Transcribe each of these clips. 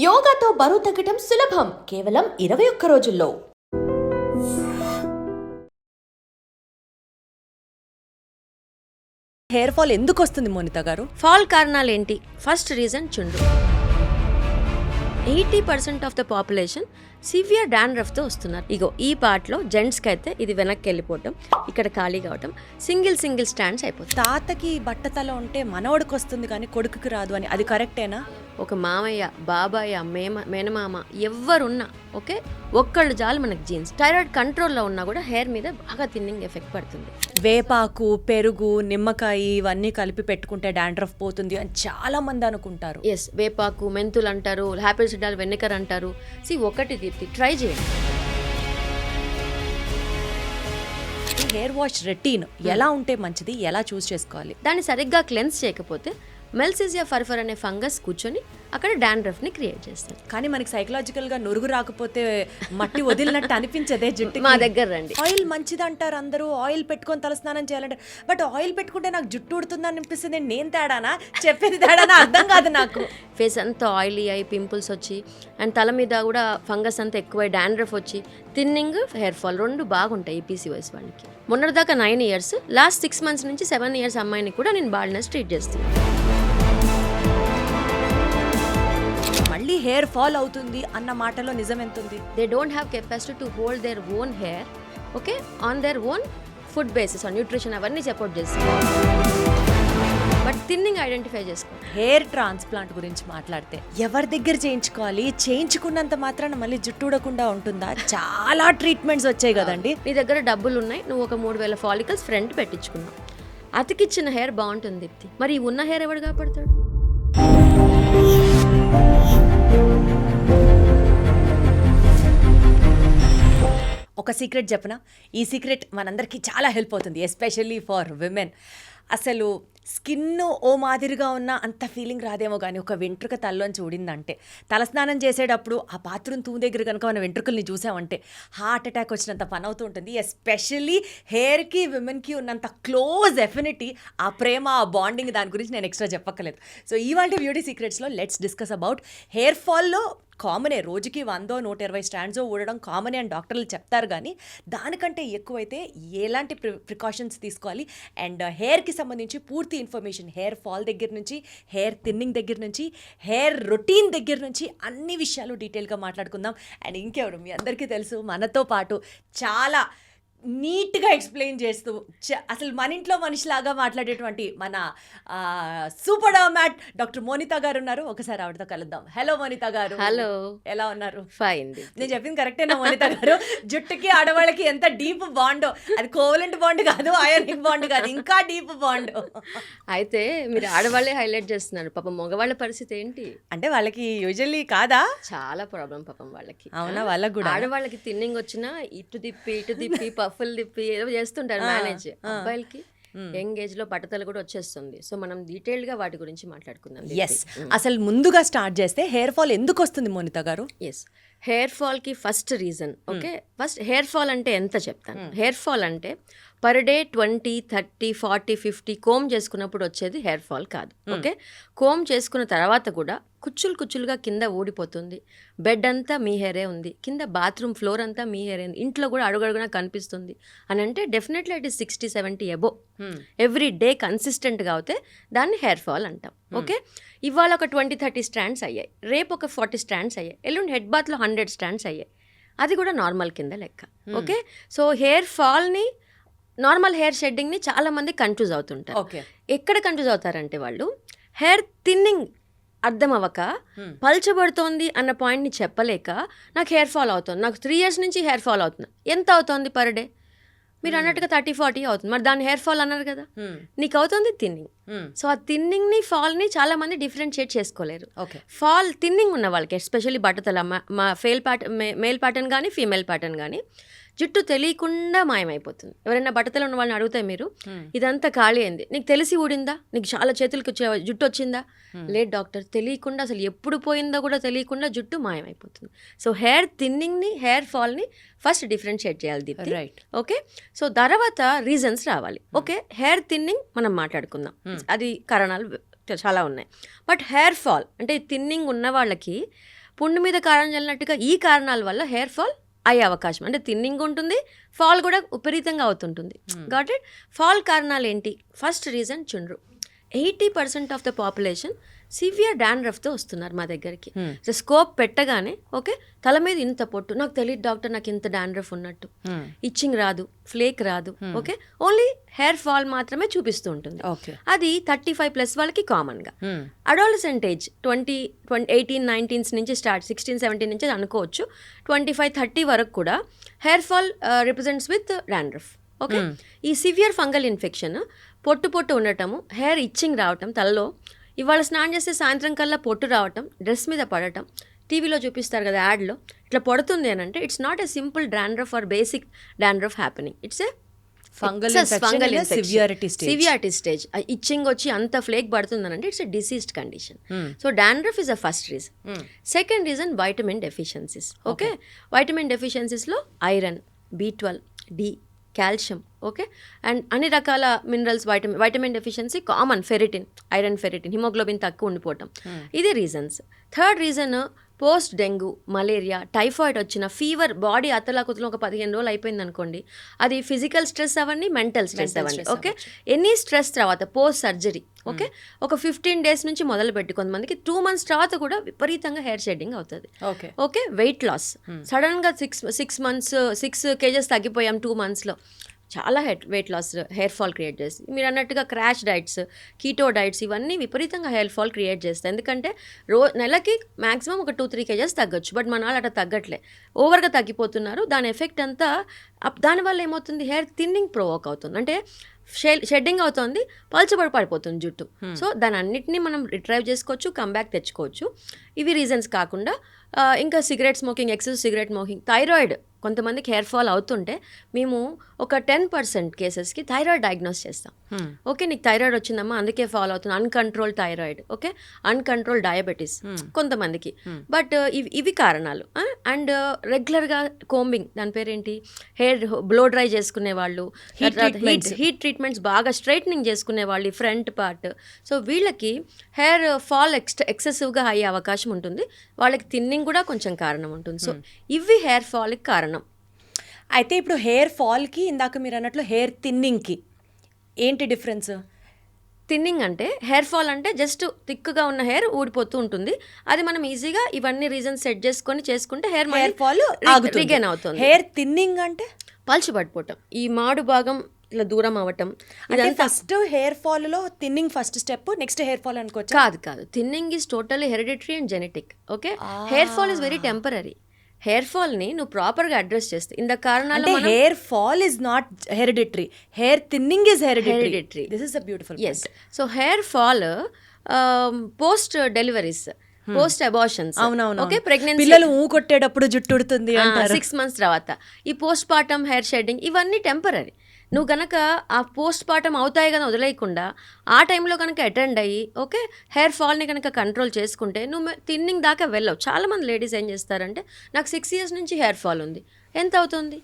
యోగాతో బరువు తగ్గటం సులభం కేవలం 21 రోజుల్లో. హెయిర్ ఫాల్ ఎందుకు వస్తుంది మోనిత గారు? ఫాల్ కారణాలు ఏంటి? ఫస్ట్ రీజన్ చుండ్రు. 80% ఆఫ్ ద పాపులేషన్ సివియర్ డాండ్రఫ్తో వస్తున్నారు. ఇగో ఈ పార్ట్లో జెంట్స్కి అయితే ఇది వెనక్కి వెళ్ళిపోవటం, ఇక్కడ ఖాళీ కావటం, సింగిల్ స్టాండ్స్ అయిపోతుంది. తాతకి బట్టతల ఉంటే మనవడికి వస్తుంది కానీ కొడుకుకి రాదు అని, అది కరెక్టేనా? ఒక మామయ్య, బాబాయ్య, మేనమామ ఎవరున్నా ఓకే, ఒక్కళ్ళు చాలు మనకి జీన్స్. థైరాయిడ్ కంట్రోల్లో ఉన్నా కూడా హెయిర్ మీద బాగా థిన్నింగ్ ఎఫెక్ట్ పడుతుంది. వేపాకు, పెరుగు, నిమ్మకాయ ఇవన్నీ కలిపి పెట్టుకుంటే డాండ్రఫ్ పోతుంది అని చాలా మంది అనుకుంటారు. ఎస్, వేపాకు, మెంతులు అంటారు, హ్యాపీ సిడాల్, వెన్నెకర్ అంటారు. ఒకటి దీప్తి, ట్రై చేయండి. హెయిర్ వాష్ రొటీన్ ఎలా ఉంటే మంచిది, ఎలా చూస్ చేసుకోవాలి? దాన్ని సరిగ్గా క్లెన్స్ చేయకపోతే మెల్సిజియా ఫర్ఫర్ అనే ఫంగస్ కూర్చొని అక్కడ డాండ్రఫ్ని క్రియేట్ చేస్తుంది. కానీ మనకి సైకలాజికల్గా నురుగు రాకపోతే మట్టి వదిలినట్టు అనిపించదే జుట్టు. మా దగ్గర రండి. ఆయిల్ మంచిది అంటారు అందరూ, ఆయిల్ పెట్టుకొని తలస్నానం చేయాలంటారు. బట్ ఆయిల్ పెట్టుకుంటే నాకు జుట్టు ఉడుతుంది అనిపిస్తుంది. నేను తేడానా, చెప్పేది తేడానా అర్థం కాదు నాకు. ఫేస్ అంతా ఆయిలీ అయి పింపుల్స్ వచ్చి అండ్ తల మీద కూడా ఫంగస్ అంతా ఎక్కువై డాండ్రఫ్ వచ్చి థిన్నింగ్, హెయిర్ ఫాల్ రెండు బాగుంటాయి ఈ PCOS వాళ్ళకి. మొన్నటిదాకా 9 years, లాస్ట్ 6 months నుంచి 7 years అమ్మాయిని కూడా నేను బాల్నెస్ ట్రీట్ చేస్తున్నాను. మళ్ళీ హెయిర్ ఫాల్ అవుతుంది అన్న మాటలో నిజం ఎంత ఉంది? They don't have capacity to hold their own hair okay on their own food basis, on nutrition అవన్నీ సపోర్ట్ చేస్తారు. బట్ థిన్నింగ్ ఐడెంటిఫై చేసుకో. హెయిర్ ట్రాన్స్ప్లాంట్ గురించి మాట్లాడితే ఎవరి దగ్గర చేయించుకోవాలి? చేయించుకున్నంత మాత్రాన మళ్ళీ జుట్టు ఊడకుండా ఉంటుందా? చాలా ట్రీట్మెంట్స్ వచ్చాయి కదండి. నీ దగ్గర డబ్బులు ఉన్నాయి, నువ్వు ఒక 3000 ఫాలికల్స్ ఫ్రంట్ పెట్టించుకున్నావు, అతికిచ్చిన హెయిర్ బాగుంటుంది దీప్తి. మరి ఈ ఉన్న హెయిర్ ఎవడు కాపాడతాడు? ఒక సీక్రెట్ చెప్పనా? ఈ సీక్రెట్ మనందరికీ చాలా హెల్ప్ అవుతుంది, ఎస్పెషల్లీ ఫర్ విమెన్. అసలు స్కిన్ ఓ మాదిరిగా ఉన్న అంత ఫీలింగ్ రాదేమో కానీ ఒక వెంట్రుక తల్లోంచి ఊడిందంటే, తలస్నానం చేసేటప్పుడు ఆ బాత్రూమ్ తూము దగ్గర కనుక మన వెంట్రుకల్ని చూసామంటే హార్ట్ అటాక్ వచ్చినంత పని అవుతూ ఉంటుంది. ఎస్పెషల్లీ హెయిర్కి విమెన్కి ఉన్నంత క్లోజ్ ఎఫినిటీ, ఆ ప్రేమ, ఆ బాండింగ్, దాని గురించి నేను ఎక్స్ట్రా చెప్పక్కర్లేదు. సో ఇవాళ బ్యూటీ సీక్రెట్స్లో లెట్స్ డిస్కస్ అబౌట్ హెయిర్ ఫాల్లో. కామనే, రోజుకి 100-120 స్టాండ్స్ ఊడడం కామనే అని డాక్టర్లు చెప్తారు. కానీ దానికంటే ఎక్కువైతే ఎలాంటి ప్రికాషన్స్ తీసుకోవాలి అండ్ హెయిర్కి సంబంధించి పూర్తి ఇన్ఫర్మేషన్, హెయిర్ ఫాల్ దగ్గర నుంచి, హెయిర్ థిన్నింగ్ దగ్గర నుంచి, హెయిర్ రొటీన్ దగ్గర నుంచి అన్ని విషయాలు డీటెయిల్గా మాట్లాడుకుందాం. అండ్ ఇంకెవరు, మీ అందరికీ తెలుసు, మనతో పాటు చాలా నీట్గా ఎక్స్ప్లెయిన్ చేస్తూ అసలు మన ఇంట్లో మనిషిలాగా మాట్లాడేటువంటి మన సూపర్ మ్యాట్ డాక్టర్ మోనిత గారు ఉన్నారు. ఒకసారి ఆవిడతో కలుద్దాం. హలో మోనిత గారు. హలో, ఎలా ఉన్నారు? ఫైన్. నేను చెప్పింది కరెక్టేనా మోనిత గారు? జుట్టుకి ఆడవాళ్ళకి ఎంత డీప్ బాండ్, అది కోవలెంట్ బాండ్ కాదు, అయానిక్ బాండ్ కాదు, ఇంకా డీప్ బాండ్. అయితే మీరు ఆడవాళ్ళే హైలైట్ చేస్తున్నారు, పాపం మగవాళ్ళ పరిస్థితి ఏంటి అంటే? వాళ్ళకి యూజువల్లీ కాదా? చాలా ప్రాబ్లం పాపం వాళ్ళకి. అవునా? వాళ్ళకి కూడా ఆడవాళ్ళకి థిన్నింగ్ వచ్చినా ఇటు తిప్పి పఫుల్ తిప్పి ఏదో చేస్తుంటారు మేనేజ్. అబ్బాయిలకి యంగ్ ఏజ్ లో బట్టతలు కూడా వచ్చేస్తుంది. సో మనం డీటెయిల్డ్ గా వాటి గురించి మాట్లాడుకుందాం. ఎస్, అసలు ముందుగా స్టార్ట్ చేస్తే హెయిర్ ఫాల్ ఎందుకు వస్తుంది మోనిత గారు? ఎస్, హెయిర్ ఫాల్ కి first reason okay. First hair fall అంటే ఎంత చెప్తాను. హెయిర్ ఫాల్ అంటే పర్ డే 20, 30, 40, 50 కోమ్ చేసుకున్నప్పుడు వచ్చేది హెయిర్ ఫాల్ కాదు ఓకే. కోమ్ చేసుకున్న తర్వాత కూడా కుచ్చులుగా కింద ఊడిపోతుంది, బెడ్ అంతా మీ హెయిరే ఉంది, కింద బాత్రూమ్ ఫ్లోర్ అంతా మీ హెయిరే ఉంది, ఇంట్లో కూడా అడుగడుగునా కనిపిస్తుంది అని అంటే definitely it is 60-70 above every day కన్సిస్టెంట్గా అవుతే దాన్ని హెయిర్ ఫాల్ అంటాం ఓకే. ఇవాళ ఒక 20-30 స్టాండ్స్ అయ్యాయి, రేపు ఒక 40 స్టాండ్స్ అయ్యాయి, ఎల్లుండి హెడ్ బాత్లో 100 స్టాండ్స్ అయ్యాయి, అది కూడా నార్మల్ కింద లెక్క ఓకే. సో హెయిర్ ఫాల్ని, నార్మల్ హెయిర్ షెడ్డింగ్ని చాలామంది కన్ఫ్యూజ్ అవుతుంటారు. ఎక్కడ కన్ఫ్యూజ్ అవుతారంటే, వాళ్ళు హెయిర్ థిన్నింగ్ అర్థం అవ్వక, పల్చబడుతోంది అన్న పాయింట్ని చెప్పలేక నాకు హెయిర్ ఫాల్ అవుతుంది, నాకు 3 years నుంచి హెయిర్ ఫాల్ అవుతుంది. ఎంత అవుతుంది పర్ డే? మీరు అన్నట్టుగా 30-40 అవుతుంది, మరి దాన్ని హెయిర్ ఫాల్ అన్నారు కదా. నీకు అవుతుంది థిన్నింగ్. సో ఆ థిన్నింగ్ని, ఫాల్ని చాలా మంది డిఫరెన్షియేట్ చేసుకోలేరు. ఫాల్ థిన్నింగ్ ఉన్న వాళ్ళకి, ఎస్పెషల్లీ బట్టతల, మా మేల్ ప్యాటర్న్ కానీ ఫీమేల్ ప్యాటర్న్ కానీ జుట్టు తెలియకుండా మాయమైపోతుంది. ఎవరైనా బట్టతలు ఉన్న వాళ్ళని అడిగితే మీరు, ఇదంతా ఖాళీ అయింది, నీకు తెలిసి ఊడిందా, నీకు చాలా చేతులకు జుట్టు వచ్చిందా? లేదు డాక్టర్, తెలియకుండా, అసలు ఎప్పుడు పోయిందో కూడా తెలియకుండా జుట్టు మాయమైపోతుంది. సో హెయిర్ థిన్నింగ్ని, హెయిర్ ఫాల్ని ఫస్ట్ డిఫరెన్షియేట్ చేయాలి దీప్తి. Right okay. సో తర్వాత రీజన్స్ రావాలి ఓకే. హెయిర్ థిన్నింగ్ మనం మాట్లాడుకుందాం, అది కారణాలు చాలా ఉన్నాయి. బట్ హెయిర్ ఫాల్ అంటే థిన్నింగ్ ఉన్న వాళ్ళకి పుండు మీద కారం చల్లినట్టుగా ఈ కారణాల వల్ల హెయిర్ ఫాల్ అయ్యే అవకాశం, అంటే థిన్నింగ్ ఉంటుంది, ఫాల్ కూడా విపరీతంగా అవుతుంటుంది. Got it. ఫాల్ కారణాలు ఏంటి? ఫస్ట్ రీజన్ చుండ్రు. 80% ఆఫ్ ద పాపులేషన్ సివియర్ డాండ్రఫ్తో వస్తున్నారు మా దగ్గరికి. స్కోప్ పెట్టగానే ఓకే తల మీద ఇంత పొట్టు, నాకు తెలియదు డాక్టర్ నాకు ఇంత డాండ్రఫ్ ఉన్నట్టు, ఇచ్చింగ్ రాదు, ఫ్లేక్ రాదు, ఓకే ఓన్లీ హెయిర్ ఫాల్ మాత్రమే చూపిస్తూ ఉంటుంది. అది 35+ వాళ్ళకి కామన్గా. అడాలసెంట్ ఏజ్ 18-19 నుంచి స్టార్ట్, 16-17 నుంచి అనుకోవచ్చు, 25-30 వరకు కూడా hair fall represents with dandruff. Okay, ఈ సివియర్ ఫంగల్ ఇన్ఫెక్షన్, పొట్టు ఉండటము, హెయిర్ ఇచ్చింగ్ రావటం తలలో, ఇవాళ స్నానం చేస్తే సాయంత్రం కల్లా పొట్టు రావటం, డ్రెస్ మీద పడటం, టీవీలో చూపిస్తారు కదా యాడ్లో, ఇట్లా పడుతుంది అని అంటే it's not a simple dandruff or basic dandruff happening. It's a fungal severity stage. Itching వచ్చి అంత ఫ్లేక్ పడుతుందని అంటే it's a diseased condition. So dandruff is a first reason. Second reason vitamin deficiencies. Okay, vitamin డెఫిషియన్సీస్లో iron, B12, D, calcium, okay, and అన్ని రకాల minerals, vitamin deficiency common, ferritin, iron, ferritin, haemoglobin తక్కువ ఉండిపోవటం, ఇది reasons. Third reason post dengue, malaria, typhoid వచ్చిన fever, body అతలాకుతలం ఒక 15 రోజులు అయిపోయింది అనుకోండి, అది ఫిజికల్ స్ట్రెస్ అవ్వండి, మెంటల్ స్ట్రెస్ అవ్వండి, ఓకే, ఎనీ స్ట్రెస్ తర్వాత పోస్ట్ సర్జరీ, ఓకే, ఒక 15 days నుంచి మొదలు పెట్టి కొంతమందికి 2 months తర్వాత కూడా విపరీతంగా హెయిర్ షెడ్డింగ్ అవుతుంది. ఓకే, వెయిట్ లాస్, సడన్గా 6 months 6 kgs తగ్గిపోయాం 2 monthsలో, చాలా weight loss, hair fall create చేస్తుంది. మీరు అన్నట్టుగా క్రాష్ డైట్స్, కీటో డైట్స్, ఇవన్నీ విపరీతంగా హెయిర్ ఫాల్ క్రియేట్ చేస్తాయి. ఎందుకంటే నెలకి మ్యాక్సిమం ఒక 2-3 kgs తగ్గొచ్చు, బట్ మన వాళ్ళు అట్లా తగ్గట్లే, ఓవర్గా తగ్గిపోతున్నారు. దాని ఎఫెక్ట్ అంతా దానివల్ల ఏమవుతుంది, హెయిర్ థిన్నింగ్ ప్రొవోక్ అవుతుంది, అంటే షెడ్డింగ్ అవుతుంది, పడిపోతుంది జుట్టు. సో దాని అన్నిటినీ మనం రిట్రైవ్ చేసుకోవచ్చు, కమ్బ్యాక్ తెచ్చుకోవచ్చు. ఇవి రీజన్స్ కాకుండా ఇంకా cigarette smoking, excessive cigarette smoking, thyroid, కొంతమందికి హెయిర్ ఫాల్ అవుతుంటే మేము ఒక 10% కేసెస్కి థైరాయిడ్ డయాగ్నోస్ చేస్తాం. ఓకే, నీకు థైరాయిడ్ వచ్చిందమ్మా అందుకే ఫాల్ అవుతుంది, uncontrolled thyroid, okay, uncontrolled diabetes కొంతమందికి. బట్ ఇవి కారణాలు. అండ్ రెగ్యులర్గా కోంబింగ్, దాని పేరేంటి, హెయిర్ బ్లో డ్రై చేసుకునే వాళ్ళు, హీట్ ట్రీట్మెంట్స్ బాగా స్ట్రైట్నింగ్ చేసుకునే వాళ్ళు, ఫ్రంట్ పార్ట్, సో వీళ్ళకి హెయిర్ ఫాల్ ఎక్సెసివ్గా అయ్యే అవకాశం ఉంటుంది. వాళ్ళకి థిన్నింగ్ కూడా కొంచెం కారణం ఉంటుంది. సో ఇవి హెయిర్ ఫాల్కి కారణం. అయితే ఇప్పుడు హెయిర్ ఫాల్కి, ఇందాక మీరు అన్నట్లు హెయిర్ థిన్నింగ్కి ఏంటి డిఫరెన్స్? థిన్నింగ్ అంటే, హెయిర్ ఫాల్ అంటే జస్ట్ థిక్గా ఉన్న హెయిర్ ఊడిపోతూ ఉంటుంది, అది మనం ఈజీగా ఇవన్నీ రీజన్స్ సెట్ చేసుకుంటే హెయిర్ ఫాల్ రిగైన్ అవుతుంది. హెయిర్ థిన్నింగ్ అంటే పల్చబడిపోవటం, ఈ మాడు భాగం ఇట్లా దూరం అవ్వటం. ఫస్ట్ హెయిర్ ఫాల్ లో thinning first step, next hair fall అనుకోవచ్చు? కాదు, thinning is totally hereditary and genetic. Okay, hair fall is very temporary. Hair fall ని నువ్వు ప్రాపర్ గా అడ్రస్ చేస్తే ఇంత కారణాలు, hair fall is not hereditary, hair thinning is hereditary. This is a beautiful. yes, so hair fall post deliveries, post abortions, okay, pregnancy, పిల్లలు కొట్టేటప్పుడు జుట్టు ఉడుతుంది 6 months తర్వాత, ఈ పోస్ట్ పార్టమ్ హెయిర్ షెడ్డింగ్, ఇవన్నీ టెంపరరీ. నువ్వు కనుక ఆ పోస్ట్ పార్టమ్ అవుతాయి కదా వదిలేయకుండా ఆ టైంలో కనుక అటెండ్ అయ్యి, ఓకే, హెయిర్ ఫాల్ని కనుక కంట్రోల్ చేసుకుంటే నువ్వు థిన్నింగ్ దాకా వెళ్ళవు. చాలామంది లేడీస్ ఏం చేస్తారంటే, నాకు 6 years నుంచి హెయిర్ ఫాల్ ఉంది, ఎంత అవుతుంది,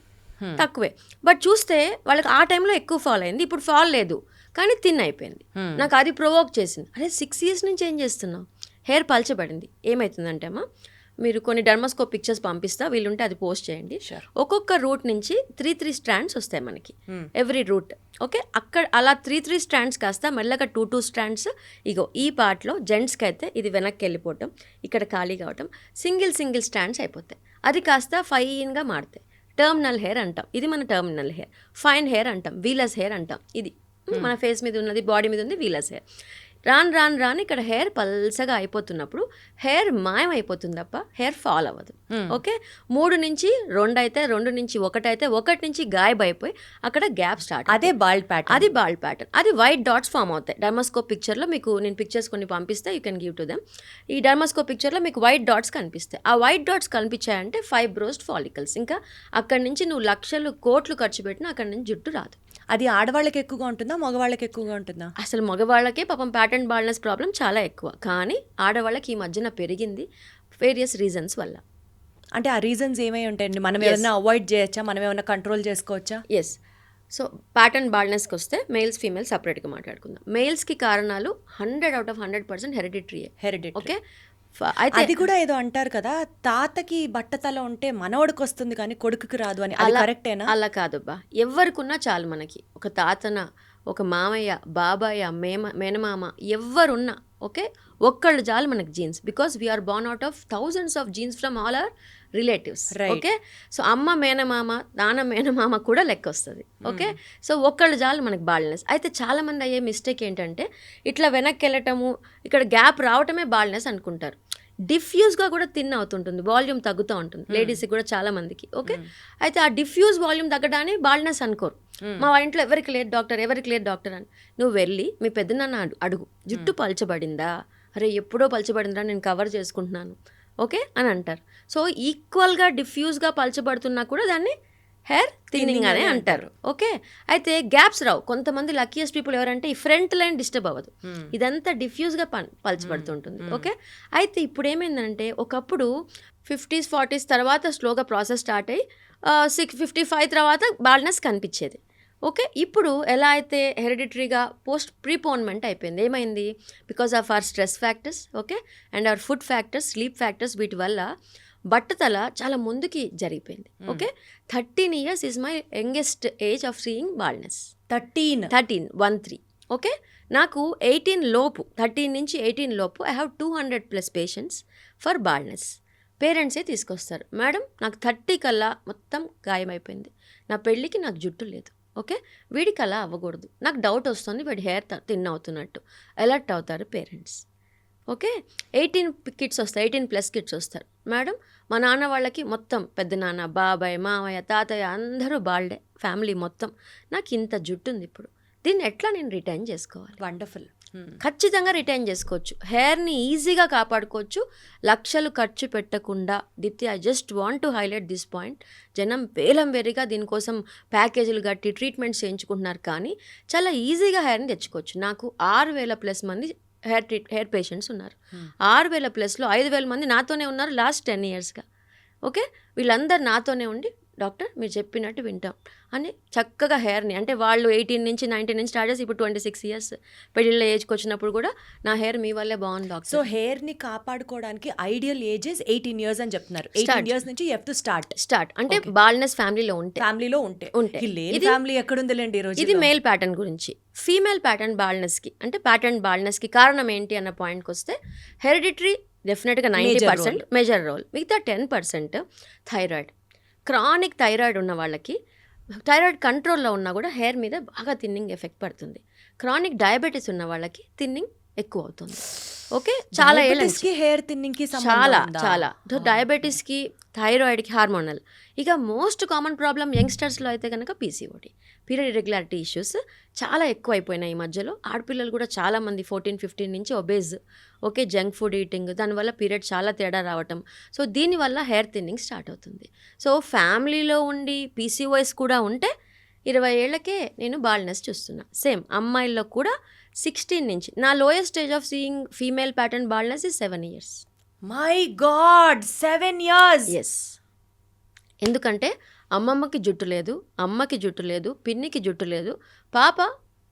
తక్కువే, బట్ చూస్తే వాళ్ళకి ఆ టైంలో ఎక్కువ ఫాల్ అయింది, ఇప్పుడు ఫాల్ లేదు కానీ థిన్ అయిపోయింది, నాకు అది ప్రొవోక్ చేసింది. అదే 6 years నుంచి ఏం చేస్తున్నావు, హెయిర్ పల్చబడింది, ఏమవుతుందంటే అమ్మా, మీరు కొన్ని డర్మాస్కోప్ పిక్చర్స్ పంపిస్తా, వీలుంటే అది పోస్ట్ చేయండి. ఒక్కొక్క రూట్ నుంచి 3 strands వస్తాయి మనకి, ఎవ్రీ రూట్, ఓకే, అక్కడ అలా 3 strands కాస్త మెల్లగా 2 strands, ఇగో ఈ పార్ట్లో జెంట్స్కి అయితే ఇది వెనక్కి వెళ్ళిపోవటం, ఇక్కడ ఖాళీ కావటం, సింగిల్ strands అయిపోతాయి, అది కాస్త ఫైన్గా మారుతాయి, టర్మినల్ హెయిర్ అంటాం. ఇది మన టర్మినల్ హెయిర్. ఫైన్ హెయిర్ అంటాం, వీలస్ హెయిర్ అంటాం. ఇది మన ఫేస్ మీద ఉన్నది, బాడీ మీద ఉంది వీలస్ హెయిర్. రాను ఇక్కడ హెయిర్ పల్సగా అయిపోతున్నప్పుడు హెయిర్ మాయం అయిపోతుంది తప్ప హెయిర్ ఫాల్ అవ్వదు. ఓకే, 3 నుంచి 2 అయితే, 2 నుంచి 1 అయితే, 1 నుంచి గాయబ్ అయిపోయి అక్కడ గ్యాప్ స్టార్ట్, అదే బాల్డ్ ప్యాటర్న్. అది వైట్ డాట్స్ ఫామ్ అవుతాయి. డర్మాస్కోప్ పిక్చర్లో మీకు నేను పిక్చర్స్ కొన్ని పంపిస్తే you can give to them. ఈ డర్మాస్కోప్ పిక్చర్లో మీకు వైట్ డాట్స్ కనిపిస్తాయి. ఆ వైట్ డాట్స్ కనిపించాయంటే ఫైబ్రోస్డ్ ఫాలికల్స్. ఇంకా అక్కడి నుంచి నువ్వు లక్షలు కోట్లు ఖర్చు పెట్టినా అక్కడి నుంచి జుట్టు రాదు. అది ఆడవాళ్ళకి ఎక్కువగా ఉంటుందా, మగవాళ్ళకి ఎక్కువగా ఉంటుందా? అసలు మగవాళ్ళకే పాపం ప్యాటర్న్ బాల్డ్నెస్ ప్రాబ్లం చాలా ఎక్కువ, కానీ ఆడవాళ్ళకి ఈ మధ్యన పెరిగింది వేరియస్ రీజన్స్ వల్ల. అంటే ఆ రీజన్స్ ఏమై ఉంటాయండి? మనం ఏమైనా అవాయిడ్ చేయొచ్చా, మనం ఏమైనా కంట్రోల్ చేసుకోవచ్చా? ఎస్. సో ప్యాటర్న్ బాల్డ్నెస్కి వస్తే మేల్స్ ఫీమేల్స్ సపరేట్గా మాట్లాడుకుందాం. మేల్స్కి కారణాలు 100 out of 100% హెరిడిటరీ. ఓకే, అయితే అది కూడా ఏదో అంటారు కదా, తాతకి బట్టతల ఉంటే మనవడికి వస్తుంది కానీ కొడుకుకి రాదు అని. అది కరెక్టేనా? అలా కాదబ్బా, ఎవరికున్నా చాలు మనకి. ఒక తాతన, ఒక మామయ్య, బాబాయ్య, మేనమామ ఎవ్వరున్నా ఓకే, ఒక్కళ్ళు చాలు మనకి genes. Because we're born out of thousands of genes from all our relatives. Okay, so అమ్మ మేనమామ, నాన్న మేనమామ కూడా లెక్క వస్తుంది. ఓకే, సో ఒక్కళ్ళు చాలు మనకి బాల్నెస్. అయితే చాలామంది అయ్యే మిస్టేక్ ఏంటంటే ఇట్లా వెనక్కి వెళ్ళటము, ఇక్కడ గ్యాప్ రావటమే బాల్నెస్ అనుకుంటారు. డిఫ్యూజ్గా కూడా థిన్ అవుతుంటుంది, వాల్యూమ్ తగ్గుతూ ఉంటుంది లేడీస్కి కూడా చాలా మందికి. ఓకే, అయితే ఆ డిఫ్యూజ్ వాల్యూమ్ తగ్గడాన్ని బాల్నెస్ అనుకోరు. మా ఇంట్లో ఎవరికి లేదు డాక్టర్ అని. నువ్వు వెళ్ళి మీ పెద్దనాన్న అడుగు, జుట్టు పలచబడిందా, అరే ఎప్పుడో పలచబడిందా, నేను కవర్ చేసుకుంటున్నాను ఓకే అని అంటారు. సో ఈక్వల్గా డిఫ్యూజ్గా పలచబడుతున్నా కూడా దాన్ని హెయిర్ థిన్నింగ్ అనే అంటారు. ఓకే, అయితే గ్యాప్స్ రావు. కొంతమంది లక్కీయెస్ట్ పీపుల్ ఎవరంటే ఈ ఫ్రంట్ లైన్ డిస్టర్బ్ అవ్వదు, ఇదంతా డిఫ్యూజ్గా పలచబడుతుంటుంది. ఓకే, అయితే ఇప్పుడు ఏమైందంటే ఒకప్పుడు 50s 40s తర్వాత స్లోగా ప్రాసెస్ స్టార్ట్ అయ్యి 55 తర్వాత బాల్నెస్ కనిపించేది. ఓకే, ఇప్పుడు ఎలా అయితే హెరిడిటరీగా ప్రీపోన్మెంట్ అయిపోయింది. ఏమైంది? Because of our stress factors okay and our food factors, sleep factors, వీటి వల్ల బట్టతల చాలా ముందుకి జరిగిపోయింది. Okay, 13 years is my youngest age of seeing baldness. 13 okay, నాకు 18 లోపు, 13 నుంచి 18 లోపు I have 200+ patients for baldness. పేరెంట్సే తీసుకొస్తారు, మేడం నాకు 30 కల్లా మొత్తం గాయమైపోయింది, నా పెళ్ళికి నాకు జుట్టు లేదు. ఓకే, వీడికి అలా అవ్వకూడదు, నాకు డౌట్ వస్తుంది వీడి హెయిర్ థిన్ అవుతున్నట్టు. అలర్ట్ అవుతారు పేరెంట్స్. ఓకే, 18+ కిడ్స్ వస్తారు, మేడం మా నాన్న వాళ్ళకి మొత్తం పెద్దనాన్న, బాబాయ్, మామయ్య, తాతయ్య అందరూ బాల్డే, ఫ్యామిలీ మొత్తం. నాకు ఇంత జుట్టు ఉంది, ఇప్పుడు దీన్ని ఎట్లా నేను రిటైన్ చేసుకోవాలి? వండర్ఫుల్. ఖచ్చితంగా రిటైన్ చేసుకోవచ్చు, హెయిర్ని ఈజీగా కాపాడుకోవచ్చు, లక్షలు ఖర్చు పెట్టకుండా. Deepthi, I just want to highlight this point. జనం వేలం వేరిగా దీనికోసం ప్యాకేజీలు కట్టి ట్రీట్మెంట్స్ చేయించుకుంటున్నారు, కానీ చాలా ఈజీగా హెయిర్ని తెచ్చుకోవచ్చు. నాకు 6,000+ మంది హెయిర్ పేషెంట్స్ ఉన్నారు. 6,000+లో 5,000 మంది నాతోనే ఉన్నారు లాస్ట్ 10 yearsగా. ఓకే, వీళ్ళందరూ నాతోనే ఉండి డాక్టర్ మీరు చెప్పినట్టు వింటాం అని చక్కగా హెయిర్ని, అంటే వాళ్ళు 18 నుంచి 19 నుంచి స్టార్ట్ చేసి ఇప్పుడు 26 years పెళ్ళిళ్ళ ఏజ్కి వచ్చినప్పుడు కూడా నా హెయిర్ మీ వల్లే బాగుంది డాక్టర్. సో హెయిర్ని కాపాడుకోవడానికి ఐడియల్ ఏజెస్ 18 years అని చెప్తున్నారు. 18 years నుంచి యూ హావ్ టు స్టార్ట్. అంటే బాల్నెస్ ఫ్యామిలీలో ఉంటే ఇది ఫ్యామిలీ ఎక్కడుందిలేండి ఈ రోజు. ఇది మేల్ ప్యాటర్న్ గురించి. ఫీమేల్ ప్యాటర్న్ బాల్నెస్కి, అంటే ప్యాటర్న్ బాల్నెస్కి కారణం ఏంటి అన్న పాయింట్కి వస్తే హెరిడిటరీ డెఫినెట్గా 90% మేజర్ రోల్, మిగతా 10% థైరాయిడ్. క్రానిక్ థైరాయిడ్ ఉన్న వాళ్ళకి, థైరాయిడ్ కంట్రోల్లో ఉన్నా కూడా హెయిర్ మీద బాగా థిన్నింగ్ ఎఫెక్ట్ పడుతుంది. క్రానిక్ డయాబెటీస్ ఉన్న వాళ్ళకి థిన్నింగ్ ఎక్కువ అవుతుంది. ఓకే, చాలా ఏళ్ళకి హెయిర్ థిన్నింగ్కి చాలా డయాబెటీస్కి, థైరాయిడ్కి, హార్మోనల్. ఇక మోస్ట్ కామన్ ప్రాబ్లం యంగ్స్టర్స్లో అయితే కనుక పీసీఓడి, పీరియడ్ ఇర్రెగ్యులారిటీ ఇష్యూస్ చాలా ఎక్కువ అయిపోయినాయి ఈ మధ్యలో. ఆడపిల్లలు కూడా చాలామంది 14-15 నుంచి obese. Okay, junk food eating, దానివల్ల పీరియడ్ చాలా తేడా రావటం. సో దీనివల్ల హెయిర్ థిన్నింగ్ స్టార్ట్ అవుతుంది. సో ఫ్యామిలీలో ఉండి పీసీఓఎస్ కూడా ఉంటే 20 ఏళ్లకే నేను బాల్నెస్ చూస్తున్నా. సేమ్ అమ్మాయిల్లో కూడా 16 నుంచి. నా lowest stage of seeing female pattern baldness is 7 years. My God, 7 years. Yes, ఎందుకంటే అమ్మమ్మకి జుట్టు లేదు, అమ్మకి జుట్టు లేదు, పిన్నికి జుట్టు లేదు, పాప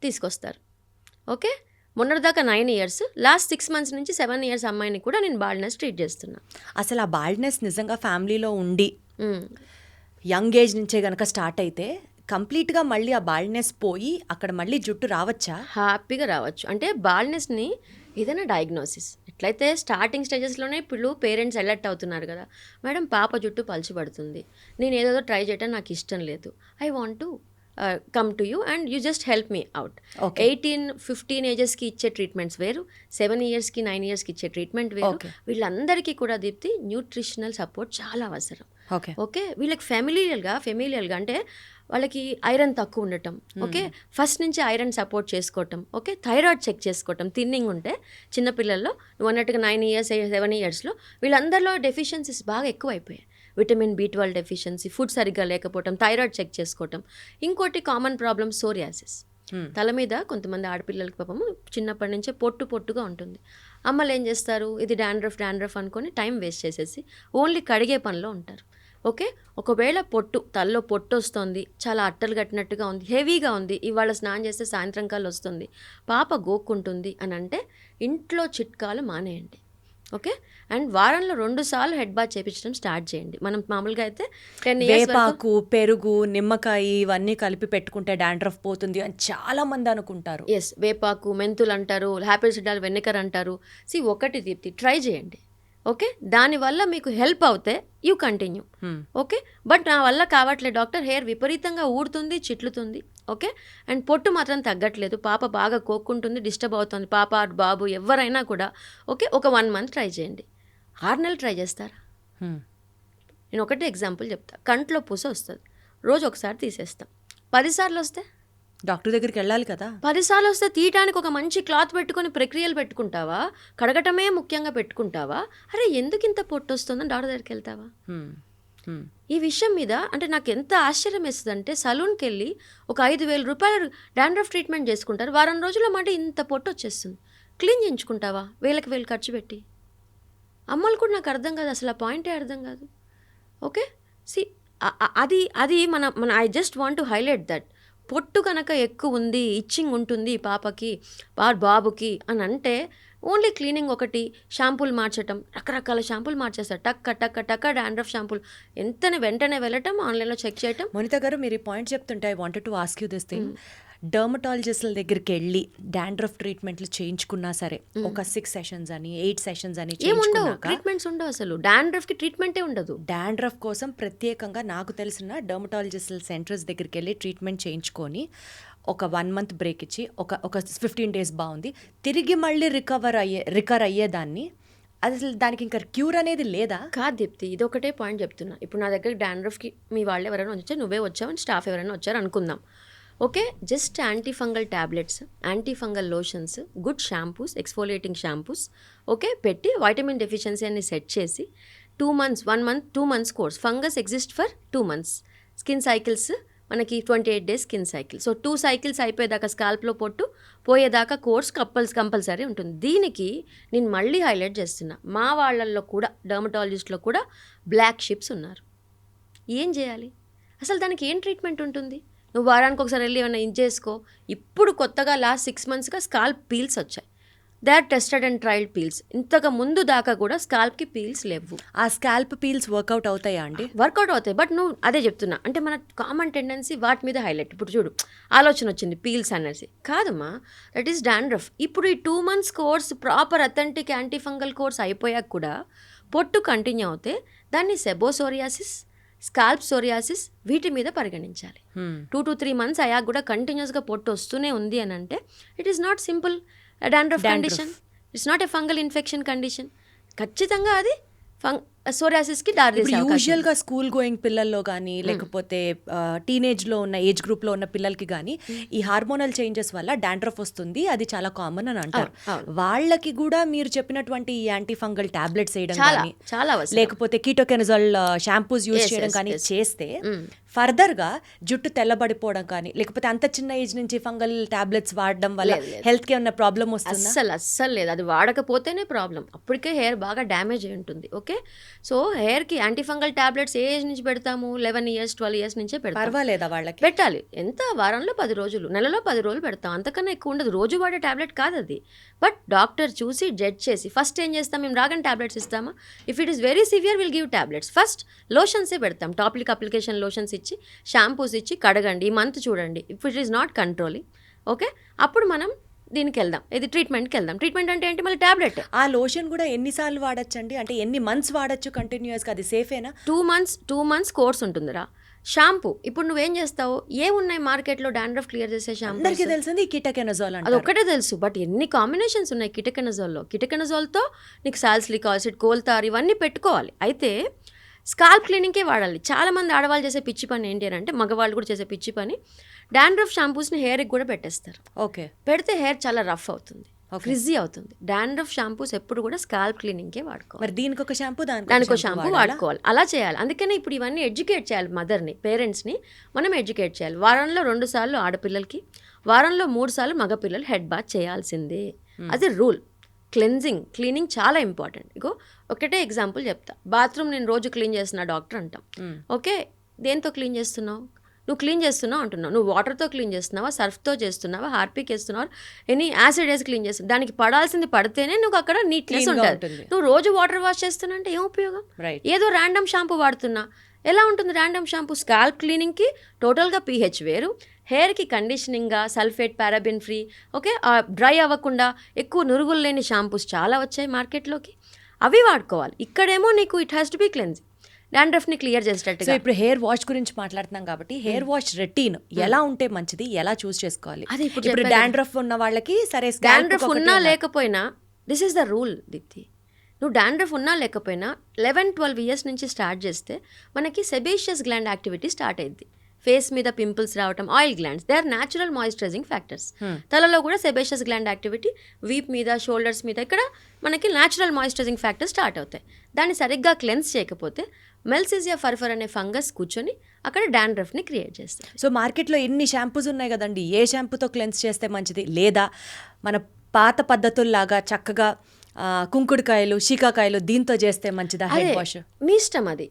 తీసుకొస్తారు. ఓకే, మొన్నటిదాకా 9 years, లాస్ట్ 6 months నుంచి 7 years అమ్మాయిని కూడా నేను బాల్నెస్ ట్రీట్ చేస్తున్నా. అసలు ఆ బాల్నెస్ నిజంగా ఫ్యామిలీలో ఉండి యంగ్ ఏజ్ నుంచే కనుక స్టార్ట్ అయితే కంప్లీట్గా మళ్ళీ ఆ బాల్నెస్ పోయి అక్కడ మళ్ళీ జుట్టు రావచ్చా? హ్యాపీగా రావచ్చు. అంటే బాల్నెస్ని ఏదైనా డయాగ్నోసిస్ ఎట్లయితే స్టార్టింగ్ స్టేజెస్లోనే ఇప్పుడు పేరెంట్స్ అలర్ట్ అవుతున్నారు కదా, మేడం పాప జుట్టు పలచబడుతుంది, నేను ఏదేదో ట్రై చేయడం నాకు ఇష్టం లేదు, I want to come to you and you just help me out. 18-15 ఏజెస్కి ఇచ్చే ట్రీట్మెంట్స్ వేరు, 7 yearsకి 9 yearsకి ఇచ్చే ట్రీట్మెంట్ వేరు. వీళ్ళందరికీ కూడా దీప్తి న్యూట్రిషనల్ సపోర్ట్ చాలా అవసరం. ఓకే, వీళ్ళకి ఫెమిలియల్గా అంటే వాళ్ళకి ఐరన్ తక్కువ ఉండటం. ఓకే, ఫస్ట్ నుంచి ఐరన్ సపోర్ట్ చేసుకోవటం. ఓకే, థైరాయిడ్ చెక్ చేసుకోవటం. థిన్నింగ్ ఉంటే చిన్నపిల్లల్లో నువ్వు అన్నట్టుగా 9 years 7 yearsలో వీళ్ళందరిలో డెఫిషియన్సీస్ బాగా ఎక్కువ అయిపోయాయి. విటమిన్ B12 డెఫిషియన్సీ, ఫుడ్ సరిగ్గా లేకపోవటం, థైరాయిడ్ చెక్ చేసుకోవటం. ఇంకోటి కామన్ ప్రాబ్లమ్ సోరియాసిస్. తల మీద కొంతమంది ఆడపిల్లలకి పాపము చిన్నప్పటి నుంచే పొట్టుగా ఉంటుంది. అమ్మలు ఏం చేస్తారు, ఇది డాండ్రఫ్ అనుకొని టైం వేస్ట్ చేసేసి ఓన్లీ కడిగే పనిలో ఉంటారు. ఓకే, ఒకవేళ తలలో పొట్టు వస్తుంది, చాలా అట్టలు కట్టినట్టుగా ఉంది, హెవీగా ఉంది, ఇవాళ స్నానం చేస్తే సాయంత్రం కల్లా వస్తుంది, పాప గోక్కుంటుంది అని అంటే ఇంట్లో చిట్కాలు మానేయండి. ఓకే. అండ్ వారంలో 2 సార్లు హెడ్ బాత్ చేయించడం స్టార్ట్ చేయండి. మనం మామూలుగా అయితే 10 ఇయర్స్ వేపాకు, పెరుగు, నిమ్మకాయ ఇవన్నీ కలిపి పెట్టుకుంటే డాండ్రఫ్ పోతుంది అని చాలా మంది అనుకుంటారు. ఎస్, వేపాకు, మెంతులు అంటారు, హ్యాపీ సిడాల్ వెనికర్ అంటారు. ఒకటి దీప్తి ట్రై చేయండి. ఓకే, దానివల్ల మీకు హెల్ప్ అవుతే యూ కంటిన్యూ. ఓకే, బట్ నా వల్ల కావట్లేదు డాక్టర్, హెయిర్ విపరీతంగా ఊడుతుంది, చిట్లుతుంది. ఓకే, అండ్ పొట్టు మాత్రం తగ్గట్లేదు, పాప బాగా కోక్కుంటుంది, డిస్టర్బ్ అవుతుంది, పాప బాబు ఎవరైనా కూడా. ఓకే, ఒక 1 మంత్ ట్రై చేయండి. 6 నెలలు ట్రై చేస్తారా? నేను ఒకటే ఎగ్జాంపుల్ చెప్తా. కంట్లో పూస వస్తుంది, రోజు ఒకసారి తీసేస్తాం. 10 సార్లు వస్తే డాక్టర్ దగ్గరికి వెళ్ళాలి కదా. 10 సార్లు వస్తే తీయటానికి ఒక మంచి క్లాత్ పెట్టుకొని ప్రక్రియలు పెట్టుకుంటావా? కడగటమే ముఖ్యంగా పెట్టుకుంటావా? అరే ఎందుకు ఇంత పొట్టు వస్తుందని డాక్టర్ దగ్గరికి వెళ్తావా? ఈ విషయం మీద అంటే నాకు ఎంత ఆశ్చర్యం వేస్తుందంటే, సలూన్కి వెళ్ళి ఒక 5,000 రూపాయలు డాండ్రఫ్ ట్రీట్మెంట్ చేసుకుంటారు, వారం రోజుల్లో మాట ఇంత పొట్టు వచ్చేస్తుంది. క్లీన్ చేయించుకుంటావా వేలకు వేలు ఖర్చు పెట్టి? అమ్మలు కూడా నాకు అర్థం కాదు, అసలు ఆ పాయింటే అర్థం కాదు. ఓకే, అది మన I just want to highlight that. పొట్టు కనుక ఎక్కువ ఉంది, ఇచ్చింగ్ ఉంటుంది పాపకి బాబుకి అని అంటే ఓన్లీ క్లీనింగ్ ఒకటి, షాంపూలు మార్చటం, రకరకాల షాంపూలు మార్చేస్తారు, టక్క టక్క టక్క డాండ్రఫ్ షాంపూలు, వెంటనే వెళ్ళటం, ఆన్లైన్లో చెక్ చేయటం. మోనిత గారు, మీరు ఈ పాయింట్ చెప్తుంటే I wanted to ask you this thing. డర్మటాలజిస్ట్ల దగ్గరికి వెళ్ళి డాండ్రఫ్ ట్రీట్మెంట్లు చేయించుకున్నా సరే, ఒక 6 సెషన్స్ అని 8 సెషన్స్ అని ఏముండవు, ట్రీట్మెంట్స్ ఉండవు, అసలు డాండ్రఫ్కి ట్రీట్మెంటే ఉండదు. డాండ్రఫ్ కోసం ప్రత్యేకంగా నాకు తెలిసిన డర్మటాలజిస్ట్ల సెంటర్స్ దగ్గరికి వెళ్ళి ట్రీట్మెంట్ చేయించుకొని ఒక 1 మంత్ బ్రేక్ ఇచ్చి ఒక 15 days బాగుంది, తిరిగి మళ్ళీ రికవర్ అయ్యేదాన్ని. అసలు దానికి ఇంకా క్యూర్ అనేది లేదా? కాదు దీప్తి, ఇది ఒకటే పాయింట్ చెప్తున్నా. ఇప్పుడు నా దగ్గర డాండ్రఫ్కి మీ వాళ్ళు ఎవరైనా వచ్చారు, నువ్వే వచ్చావు, స్టాఫ్ ఎవరైనా వచ్చారు అనుకుందాం. Okay, just antifungal tablets, antifungal lotions, good shampoos, exfoliating shampoos okay పెట్టి వైటమిన్ డెఫిషియన్సీ అన్ని సెట్ చేసి 2 months 1 month 2 months course. Fungus exist for 2 months. Skin cycles మనకి 28 days skin cycle. So 2 cycles అయిపోయేదాకా స్కాల్ప్లో పొట్టు పోయేదాకా కోర్స్ కంపల్సరీ ఉంటుంది. దీనికి నేను మళ్ళీ హైలైట్ చేస్తున్నా, మా వాళ్ళల్లో కూడా డర్మటాలజిస్ట్లో కూడా బ్లాక్ షిప్స్ ఉన్నారు. ఏం చేయాలి అసలు? దానికి ఏం ట్రీట్మెంట్ ఉంటుంది? నువ్వు వారానికి ఒకసారి వెళ్ళి ఏమైనా చేసుకో. ఇప్పుడు కొత్తగా లాస్ట్ 6 monthsగా స్కాల్ప్ పీల్స్ వచ్చాయి. They are tested and trialled peels. ఇంతకు ముందు దాకా కూడా స్కాల్ప్కి పీల్స్ లేవు. ఆ స్కాల్ప్ పీల్స్ వర్కౌట్ అవుతాయా అండి? వర్కౌట్ అవుతాయి, బట్ నువ్వు అదే చెప్తున్నా, అంటే మన కామన్ టెండెన్సీ వాటి మీద హైలైట్. ఇప్పుడు చూడు, ఆలోచన వచ్చింది పీల్స్ అనేసి. కాదమ్మా, దట్ ఈస్ డాండ్రఫ్. ఇప్పుడు ఈ 2 months course, proper authentic antifungal course అయిపోయాక కూడా పొట్టు కంటిన్యూ అవుతే దాన్ని సెబోసోరియాసిస్, స్కాల్ప్ సోరియాసిస్ వీటి మీద పరిగణించాలి. 2 to 3 months అయ్యాక కూడా కంటిన్యూస్గా పొట్టు వస్తూనే ఉంది అని అంటే it is not simple dandruff condition, it's not a fungal infection condition. ఖచ్చితంగా అది సోరియాసిస్కి దారితీసే అవకాశం. యూజువల్గా స్కూల్ గోయింగ్ పిల్లల్లో కానీ లేకపోతే టీనేజ్లో ఉన్న ఏజ్ గ్రూప్లో ఉన్న పిల్లలకి కానీ ఈ హార్మోనల్ చేంజెస్ వల్ల డాండ్రఫ్ వస్తుంది, అది చాలా కామన్ అని అంటారు. వాళ్ళకి కూడా మీరు చెప్పినటువంటి ఈ యాంటీ ఫంగల్ టాబ్లెట్స్ వేయడం కానీ లేకపోతే కీటోకెనజాల్ షాంపూస్ యూజ్ చేయడం కానీ చేస్తే ఫర్దర్గా జుట్టు తెల్లబడిపోవడం కానీ లేకపోతే అంత చిన్న ఏజ్ నుంచి ఫంగల్ టాబ్లెట్స్ వాడడం వల్ల హెల్త్కి ఏమన్నా ప్రాబ్లం వస్తుంది? అస్సలు లేదు, అది వాడకపోతేనే ప్రాబ్లం. అప్పటికే హెయిర్ బాగా డ్యామేజ్ అయి ఉంటుంది. ఓకే, సో హెయిర్కి యాంటీఫంగల్ టాబ్లెట్స్ ఏ ఏజ్ నుంచి పెడతాము? 11 years 12 years నుంచే పెడతాం. పర్వాలేదా వాళ్ళకి? పెట్టాలి. ఎంత వారంలో 10 రోజులు, నెలలో 10 రోజులు పెడతాం, అంతకన్నా ఎక్కువ ఉండదు. రోజు వాడే టాబ్లెట్ కాదు అది. బట్ డాక్టర్ చూసి జడ్జ్ చేసి ఫస్ట్ ఏం చేస్తాం, మేము రాగానే టాబ్లెట్స్ ఇస్తామా? If it is very severe will give tablets. First లోషన్సే పెడతాం, టాపిక్ అప్లికేషన్ లోషన్స్ ఇచ్చి షాంపూస్ ఇచ్చి కడగండి, ఈ మంత్ చూడండి. If it is not controlling okay, అప్పుడు మనం దీనికి వెళ్దాం, ఇది ట్రీట్మెంట్కి వెళ్దాం. ట్రీట్మెంట్ అంటే ఏంటి? మళ్ళీ టాబ్లెట్. ఆ లోషన్ కూడా ఎన్నిసార్లు వాడచ్చు అండి? అంటే ఎన్ని మంత్స్ వాడచ్చు కంటిన్యూస్గా? అది సేఫేనా? 2 months కోర్స్ ఉంటుందిరా. షాంపూ ఇప్పుడు నువ్వేం చేస్తావు? ఏమున్నాయి మార్కెట్లో డాండ్రఫ్ క్లియర్ చేసే షాంపూ? అందరికీ తెలిసింది కీటోకెనజాల్, అది ఒక్కటే తెలుసు. బట్ ఎన్ని కాంబినేషన్స్ ఉన్నాయి కీటోకెనజాల్లో. కీటోకెనజాల్తో నీకు సాల్సిలిక్ యాసిడ్, కోల్తార్ ఇవన్నీ పెట్టుకోవాలి. అయితే స్కాల్ప్ క్లీనింగ్కే వాడాలి. చాలామంది ఆడవాళ్ళు చేసే పిచ్చి పని ఏంటి అని అంటే, మగవాళ్ళు కూడా చేసే పిచ్చి పని, డాండ్రఫ్ షాంపూస్ని హెయిర్కి కూడా పెట్టేస్తారు. ఓకే, పెడితే హెయిర్ చాలా రఫ్ అవుతుంది, ఫ్రిజీ అవుతుంది. డాండ్రఫ్ షాంపూస్ ఎప్పుడు కూడా స్కాల్ప్ క్లీనింగ్కే వాడుకోవాలి. మరి దీనికి ఒక షాంపూ, దానికి ఒక షాంపూ వాడుకోవాలి. అలా చేయాలి. అందుకనే ఇప్పుడు ఇవన్నీ ఎడ్యుకేట్ చేయాలి. మదర్ని, పేరెంట్స్ని మనం ఎడ్యుకేట్ చేయాలి. వారంలో 2 సార్లు ఆడపిల్లలకి, వారంలో 3 సార్లు మగపిల్లలు హెడ్ బాత్ చేయాల్సిందే. అది రూల్. క్లీనింగ్ చాలా ఇంపార్టెంట్. ఇగో ఒకటే ఎగ్జాంపుల్ చెప్తా. బాత్రూమ్ నేను రోజు క్లీన్ చేస్తున్నా డాక్టర్ అంటాం. ఓకే, దేంతో క్లీన్ చేస్తున్నావు? నువ్వు క్లీన్ చేస్తున్నావు అంటున్నావు. నువ్వు వాటర్తో క్లీన్ చేస్తున్నావా, సర్ఫ్తో చేస్తున్నావా, హార్పిక్ వేస్తున్నావా, ఎనీ యాసిడ్ వేసి క్లీన్ చేస్తున్నావు. దానికి పడాల్సింది పడితేనే నువ్వు అక్కడ నీట్నెస్ ఉంటుంది. నువ్వు రోజు వాటర్ వాష్ చేస్తున్నా అంటే ఏం ఉపయోగం? ఏదో ర్యాండమ్ షాంపూ వాడుతున్నా ఎలా ఉంటుంది? ర్యాండమ్ షాంపూ స్కాల్ప్ క్లీనింగ్కి టోటల్గా pH వేరు, హెయిర్కి కండిషనింగ్గా sulphate paraben free, okay, dry అవ్వకుండా ఎక్కువ నురుగులు లేని షాంపూస్ చాలా వచ్చాయి మార్కెట్లోకి, అవి వాడుకోవాలి. ఇక్కడేమో నీకు it has to be cleanse, డాండ్రఫ్ని క్లియర్ చేసేటట్టుగా. సో ఇప్పుడు హెయిర్ వాష్ గురించి మాట్లాడుతున్నాం కాబట్టి హెయిర్ వాష్ రొటీన్ ఎలా ఉంటే మంచిది, ఎలా చూస్ చేసుకోవాలి? అదే ఇప్పుడు డాండ్రఫ్ ఉన్న వాళ్ళకి సరే, డాండ్రఫ్ ఉన్నా లేకపోయినా this is the rule Deepthi. నువ్వు డాండ్రఫ్ ఉన్నా లేకపోయినా 11-12 ఇయర్స్ నుంచి స్టార్ట్ చేస్తే మనకి సెబేషియస్ గ్లాండ్ యాక్టివిటీ స్టార్ట్ అయింది. ఫేస్ మీద పింపుల్స్ రావటం, oil glands, they are natural moisturising factors. తలలో కూడా సెబేషియస్ గ్లాండ్ యాక్టివిటీ వీప్ మీద, షోల్డర్స్ మీద ఇక్కడ మనకి న్యాచురల్ మాయిశ్చరైజింగ్ ఫ్యాక్టర్స్ స్టార్ట్ అవుతాయి. దాన్ని సరిగ్గా క్లెన్స్ చేయకపోతే మెల్సిజియా ఫర్ఫర్ అనే ఫంగస్ కూర్చొని అక్కడ డాండ్రఫ్ని క్రియేట్ చేస్తాయి. సో మార్కెట్లో ఎన్ని షాంపూస్ ఉన్నాయి కదండి, ఏ షాంపూతో క్లెన్స్ చేస్తే మంచిది? లేదా మన పాత పద్ధతుల్లాగా చక్కగా కుంకుడుకాయలు, శీకాకాయలు దీంతో చేస్తే మంచిదా హెయిర్ వాష్? మీ ఇష్టం అది.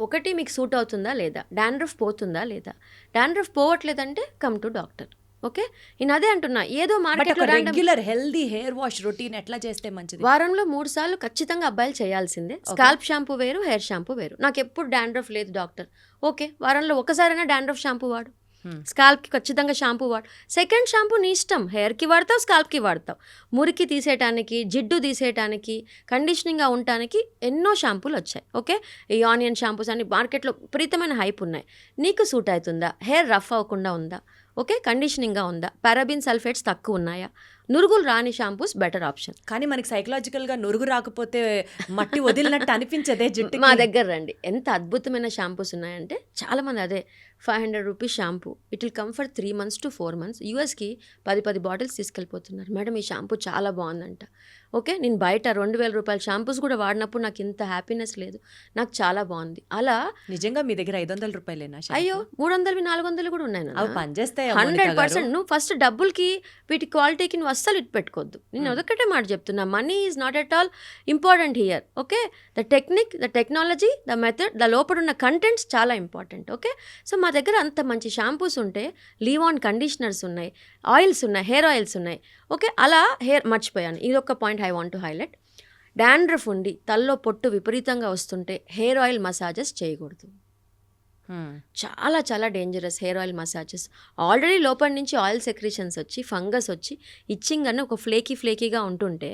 ఒకటి మీకు సూట్ అవుతుందా లేదా, డాండ్రఫ్ పోతుందా లేదా. డాండ్రఫ్ పోవట్లేదంటే కమ్ టు డాక్టర్. ఓకే, నేను అదే అంటున్నా. ఏదో మార్కెట్లో regular healthy hair wash routine ఎట్లా చేస్తే మంచిది? వారంలో 3 సార్లు ఖచ్చితంగా అబ్బాయిలు చేయాల్సిందే. స్కాల్ప్ షాంపూ వేరు, హెయిర్ షాంపూ వేరు. నాకు ఎప్పుడు డాండ్రఫ్ లేదు డాక్టర్, ఓకే, వారంలో ఒకసారైనా డాండ్రఫ్ షాంపూ వాడు. స్కాల్ప్కి ఖచ్చితంగా షాంపూ వాడు. సెకండ్ షాంపూ నీ ఇష్టం, హెయిర్కి వాడతావు, స్కాల్ప్కి వాడతావు. మురికి తీసేయటానికి, జిడ్డు తీసేయటానికి, కండిషనింగ్గా ఉండటానికి ఎన్నో షాంపూలు వచ్చాయి. ఓకే, ఈ ఆనియన్ షాంపూస్ అన్ని మార్కెట్లో విపరీతమైన హైప్ ఉన్నాయి. నీకు సూట్ అవుతుందా? హెయిర్ రఫ్ అవ్వకుండా ఉందా? ఓకే, కండిషనింగ్గా ఉందా? పారాబిన్ సల్ఫేట్స్ తక్కువ ఉన్నాయా? నురుగులు రాని షాంపూస్ బెటర్ ఆప్షన్. కానీ మనకి సైకలాజికల్గా నురుగు రాకపోతే మట్టి వదిలినట్టు అనిపించదే జుట్టు. మా దగ్గర రండి, ఎంత అద్భుతమైన షాంపూస్ ఉన్నాయంటే చాలామంది అదే 500 rupees shampoo, it will come for 3 months to 4 months. యూఎస్కి 10 బాటిల్స్ తీసుకెళ్ళిపోతున్నారు. మేడం ఈ షాంపూ చాలా బాగుందంట. ఓకే, నేను బయట 2000 రూపాయల షాంపూస్ కూడా వాడినప్పుడు నాకు ఇంత హ్యాపీనెస్ లేదు, నాకు చాలా బాగుంది. అలా నిజంగా మీ దగ్గర 500 రూపాయలేనా? అయ్యో 300, 400 కూడా ఉన్నాయి. అవి పనిచేస్తాయి 100%. నువ్వు ఫస్ట్ డబ్బులకి వీటి క్వాలిటీకి నువ్వు అస్సలు ఇటు పెట్టుకోవద్దు. నేను ఒకటే మాట చెప్తున్నా, money is not at all important here. Okay, the technique, the technology, the method, the లోపల ఉన్న కంటెంట్స్ చాలా ఇంపార్టెంట్. ఓకే, సో మా దగ్గర అంత మంచి షాంపూస్ ఉంటే, లీవ్ ఆన్ కండిషనర్స్ ఉన్నాయి, ఆయిల్స్ ఉన్నాయి, హెయిర్ ఆయిల్స్ ఉన్నాయి. ఓకే, అలా హెయిర్ మర్చిపోయాను, ఇది ఒక point I want to highlight. Dandruff ఉండి తల్లో పొట్టు విపరీతంగా వస్తుంటే హెయిర్ ఆయిల్ మసాజెస్ చేయకూడదు. చాలా చాలా dangerous hair oil massages. Already లోపల నుంచి ఆయిల్ సెక్రీషన్స్ వచ్చి, ఫంగస్ వచ్చి, ఇచ్చింగ్ అని ఒక ఫ్లేకీగా ఉంటుంటే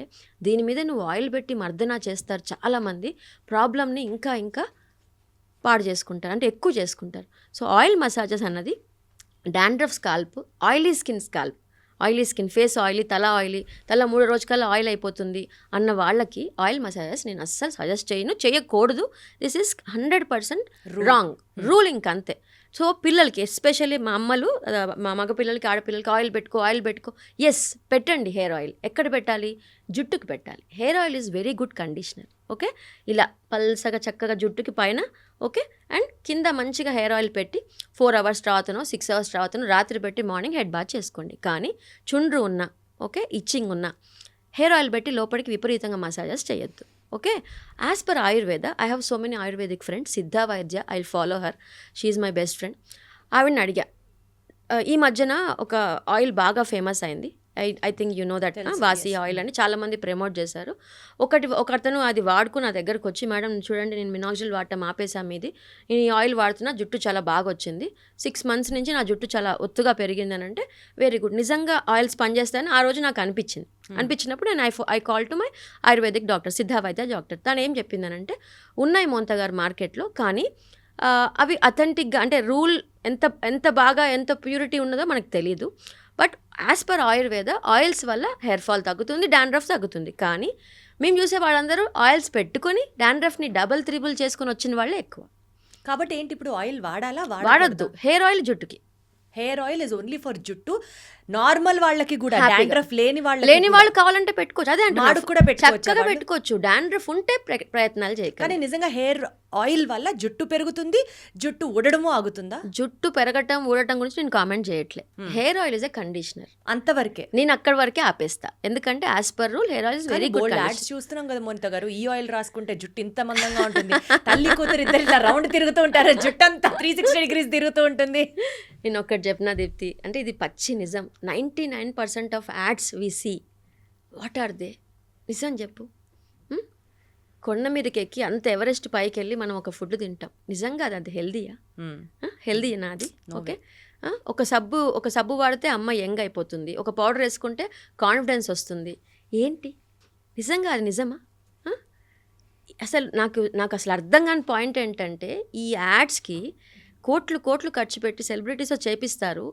దీని మీద నువ్వు ఆయిల్ పెట్టి మర్దనా చేస్తారు చాలామంది. ప్రాబ్లమ్ని ఇంకా ఇంకా పాడు చేసుకుంటారు, అంటే ఎక్కువ చేసుకుంటారు. సో ఆయిల్ మసాజెస్ అన్నది dandruff scalp, oily skin, face oily, తల ఆయిలీ, తల 3 రోజుకల్లా ఆయిల్ అయిపోతుంది అన్న వాళ్ళకి ఆయిల్ మసాజెస్ నేను అస్సలు సజెస్ట్ చేయకూడదు. దిస్ ఈస్ 100% రాంగ్ రూల్, ఇంకంతే. సో పిల్లలకి ఎస్పెషల్లీ మా అమ్మలు, మా మగ పిల్లలకి, ఆడపిల్లలకి ఆయిల్ పెట్టుకో, ఎస్ పెట్టండి. హెయిర్ ఆయిల్ ఎక్కడ పెట్టాలి? జుట్టుకి పెట్టాలి. Hair oil is very good conditioner. Okay, ఇలా పల్సగా చక్కగా జుట్టుకి పైన, ఓకే, అండ్ కింద మంచిగా హెయిర్ ఆయిల్ పెట్టి 4 hours తర్వాతనో 6 hours తర్వాతనో రాత్రి పెట్టి మార్నింగ్ హెడ్ బాత్ చేసుకోండి. కానీ చుండ్రు ఉన్న, ఓకే, ఇచ్చింగ్ ఉన్న హెయిర్ ఆయిల్ పెట్టి లోపలికి విపరీతంగా మసాజెస్ చేయొద్దు. Okay, as per Ayurveda, I have so many Ayurvedic friends. Siddha వైద్య, I will follow her, she is my best friend. ఆవిడని అడిగా, ఈ మధ్యన ఒక ఆయిల్ బాగా ఫేమస్ అయింది, I think you know that, వాసి ఆయిల్ అని చాలామంది ప్రమోట్ చేశారు. ఒకతను అది వాడుకుని నా దగ్గరకు వచ్చి, మేడం చూడండి నేను మినాక్సిల్ వాడటం ఆపేసా, మీది నేను ఈ ఆయిల్ వాడుతున్నా, జుట్టు చాలా బాగా వచ్చింది, 6 months నుంచి నా జుట్టు చాలా ఒత్తుగా పెరిగింది అని అంటే, వెరీ గుడ్, నిజంగా ఆయిల్స్ పనిచేస్తాయని ఆ రోజు నాకు అనిపించినప్పుడు నేను I call to my Ayurvedic doctor, Siddha వైద్య డాక్టర్. తను ఏం చెప్పిందనంటే, ఉన్నాయి మోంత గారు మార్కెట్లో, కానీ అవి అథెంటిక్గా, అంటే రూల్ ఎంత బాగా ఎంత ప్యూరిటీ ఉన్నదో మనకు తెలియదు. But as per Ayurveda oils వల్ల హెయిర్ ఫాల్ తగ్గుతుంది, డాండ్రఫ్ తగ్గుతుంది. కానీ మేము చూసే వాళ్ళందరూ ఆయిల్స్ పెట్టుకొని డాండ్రఫ్ని 3 చేసుకొని వచ్చిన వాళ్ళే ఎక్కువ. కాబట్టి ఏంటి ఇప్పుడు ఆయిల్ వాడాలా? వాడొద్దు. హెయిర్ ఆయిల్ జుట్టుకి, hair oil is only for జుట్టు. నార్మల్ వాళ్ళకి కూడా, డాండ్రఫ్ లేని వాళ్ళు కావాలంటే పెట్టుకోవచ్చు. అదే అంటే కూడా చక్కగా పెట్టుకోవచ్చు. డాండ్రఫ్ ఉంటే ప్రయత్నాలు చేయకండి. కానీ నిజంగా హెయిర్ ఆయిల్ వల్ల జుట్టు పెరుగుతుంది, జుట్టు ఊడడము ఆగుతుందా? జుట్టు పెరగటం ఊడటం గురించి నేను కామెంట్ చేయట్లే. Hair oil is a conditioner, అంతవరకే. నేను అక్కడి వరకే ఆపేస్తా. ఎందుకంటే as per rule hair oil is very good. Ads చూస్తున్నాం కదా మోనిత గారు, ఈ ఆయిల్ రాసుకుంటే జుట్టు ఇంత మందంగా ఉంటుంది, తల్లి కూతురు ఇద్దరు ఇలా రౌండ్ తిరుగుతూ ఉంటారు, జుట్టు అంతా 360 degrees తిరుగుతూ ఉంటుంది. నేను ఒక్కటి చెప్పిన దీప్తి, అంటే ఇది పచ్చి నిజం. 99% of ads we see, what are they? నిజం చెప్పు. కొండ మీదకి ఎక్కి అంత ఎవరెస్ట్ పైకి వెళ్ళి మనం ఒక ఫుడ్ తింటాం, నిజంగా అది హెల్దీయా? హెల్దీనా అది? ఓకే, ఒక సబ్బు వాడితే అమ్మ యంగ్ అయిపోతుంది, ఒక పౌడర్ వేసుకుంటే కాన్ఫిడెన్స్ వస్తుంది. ఏంటి నిజంగా అది నిజమా? అసలు నాకు అసలు అర్థం కాని పాయింట్ ఏంటంటే, ఈ యాడ్స్కి కోట్లు ఖర్చు పెట్టి సెలబ్రిటీస్ చేపిస్తారు.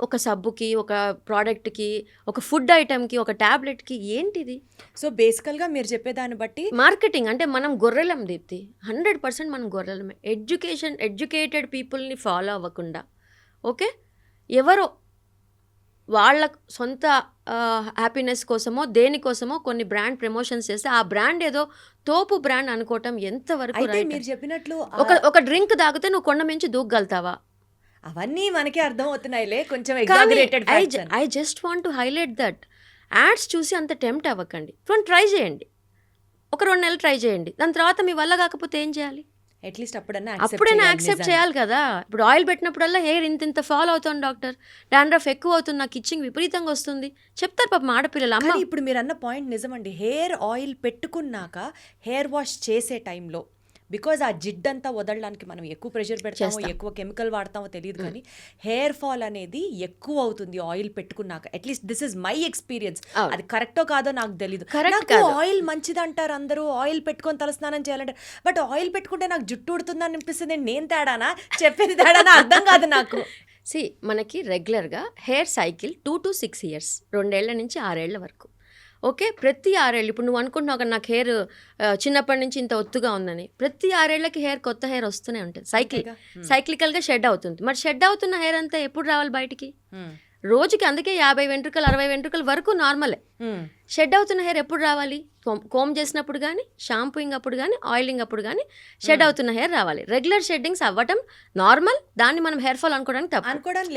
ఒక సబ్బుకి, ఒక ప్రోడక్ట్కి, ఒక ఫుడ్ ఐటమ్కి, ఒక ట్యాబ్లెట్కి. ఏంటిది? సో బేసికల్గా మీరు చెప్పేదాన్ని బట్టి మార్కెటింగ్. అంటే మనం గొర్రెలం దీప్తి, 100% మనం గొర్రెలమే. ఎడ్యుకేటెడ్ పీపుల్ని ఫాలో అవ్వకుండా, ఓకే, ఎవరో వాళ్ళ సొంత హ్యాపీనెస్ కోసమో దేనికోసమో కొన్ని బ్రాండ్ ప్రమోషన్స్ చేస్తే ఆ బ్రాండ్ ఏదో తోపు బ్రాండ్ అనుకోవటం ఎంతవరకు అయితే right? మీరు చెప్పినట్లు ఒక డ్రింక్ తాగితే నువ్వు కొండ మించి దూకగలుగుతావా? అవన్నీ మనకే అర్థం అవుతున్నాయిలే, కొంచెం ఎగ్జాగరేటెడ్ ఫ్యాక్ట్స్ అని. I just want to highlight that. Ads చూసి అంత టెంప్ట్ అవ్వకండి. ట్రై చేయండి, ఒక 2 నెలలు ట్రై చేయండి, దాని తర్వాత మీ వల్ల కాకపోతే ఏం చేయాలి? అట్లీస్ట్ అప్పుడైనా యాక్సెప్ట్ చేయాలి కదా. ఇప్పుడు ఆయిల్ పెట్టినప్పుడల్లా హెయిర్ ఇంత ఫాల్ అవుతుంది డాక్టర్, డాండ్రఫ్ ఎక్కువ అవుతుంది, నాకు ఇచ్చింగ్ విపరీతంగా వస్తుంది చెప్తారు పాపం ఆడపిల్లలు. అమ్మ ఇప్పుడు మీరు అన్న పాయింట్ నిజమండి. హెయిర్ ఆయిల్ పెట్టుకున్నాక హెయిర్ వాష్ చేసే టైంలో, బికాజ్ ఆ జిడ్డంతా వదలడానికి మనం ఎక్కువ ప్రెషర్ పెడతామో, ఎక్కువ కెమికల్ వాడతామో తెలియదు, కానీ హెయిర్ ఫాల్ అనేది ఎక్కువ అవుతుంది ఆయిల్ పెట్టుకున్నాక. At least this is my experience. అది కరెక్టో కాదో నాకు తెలీదు. ఆయిల్ మంచిది అంటారు అందరూ, ఆయిల్ పెట్టుకొని తలస్నానం చేయాలంటారు, బట్ ఆయిల్ పెట్టుకుంటే నాకు జుట్టు ఉడుతుంది అనిపిస్తుంది. నేను తేడానా, చెప్పేది తేడానా అర్థం కాదు నాకు. మనకి రెగ్యులర్గా హెయిర్ సైకిల్ 2 to 6 years, 2 ఏళ్ల నుంచి 6 ఏళ్ల వరకు. ఓకే, ప్రతి 6 ఏళ్ళు, ఇప్పుడు నువ్వు అనుకుంటున్నావు కదా నాకు హెయిర్ చిన్నప్పటి నుంచి ఇంత ఒత్తుగా ఉందని, ప్రతి 6 ఏళ్ళకి కొత్త హెయిర్ వస్తూనే ఉంటుంది. సైక్లికల్గా షెడ్ అవుతుంది. మరి షెడ్ అవుతున్న హెయిర్ అంతా ఎప్పుడు రావాలి బయటికి? రోజుకి. అందుకే 50 వెంట్రుకలు 60 వెంట్రుకల వరకు నార్మలే. షెడ్ అవుతున్న హెయిర్ ఎప్పుడు రావాలి? కోమ్ చేసినప్పుడు కానీ, షాంపూయింగ్ అప్పుడు కానీ, ఆయిలింగ్ అప్పుడు కానీ షెడ్ అవుతున్న హెయిర్ రావాలి. రెగ్యులర్ షెడ్డింగ్స్ అవ్వటం నార్మల్, దాన్ని మనం హెయిర్ ఫాల్ అనుకోవడానికి అనుకోవడం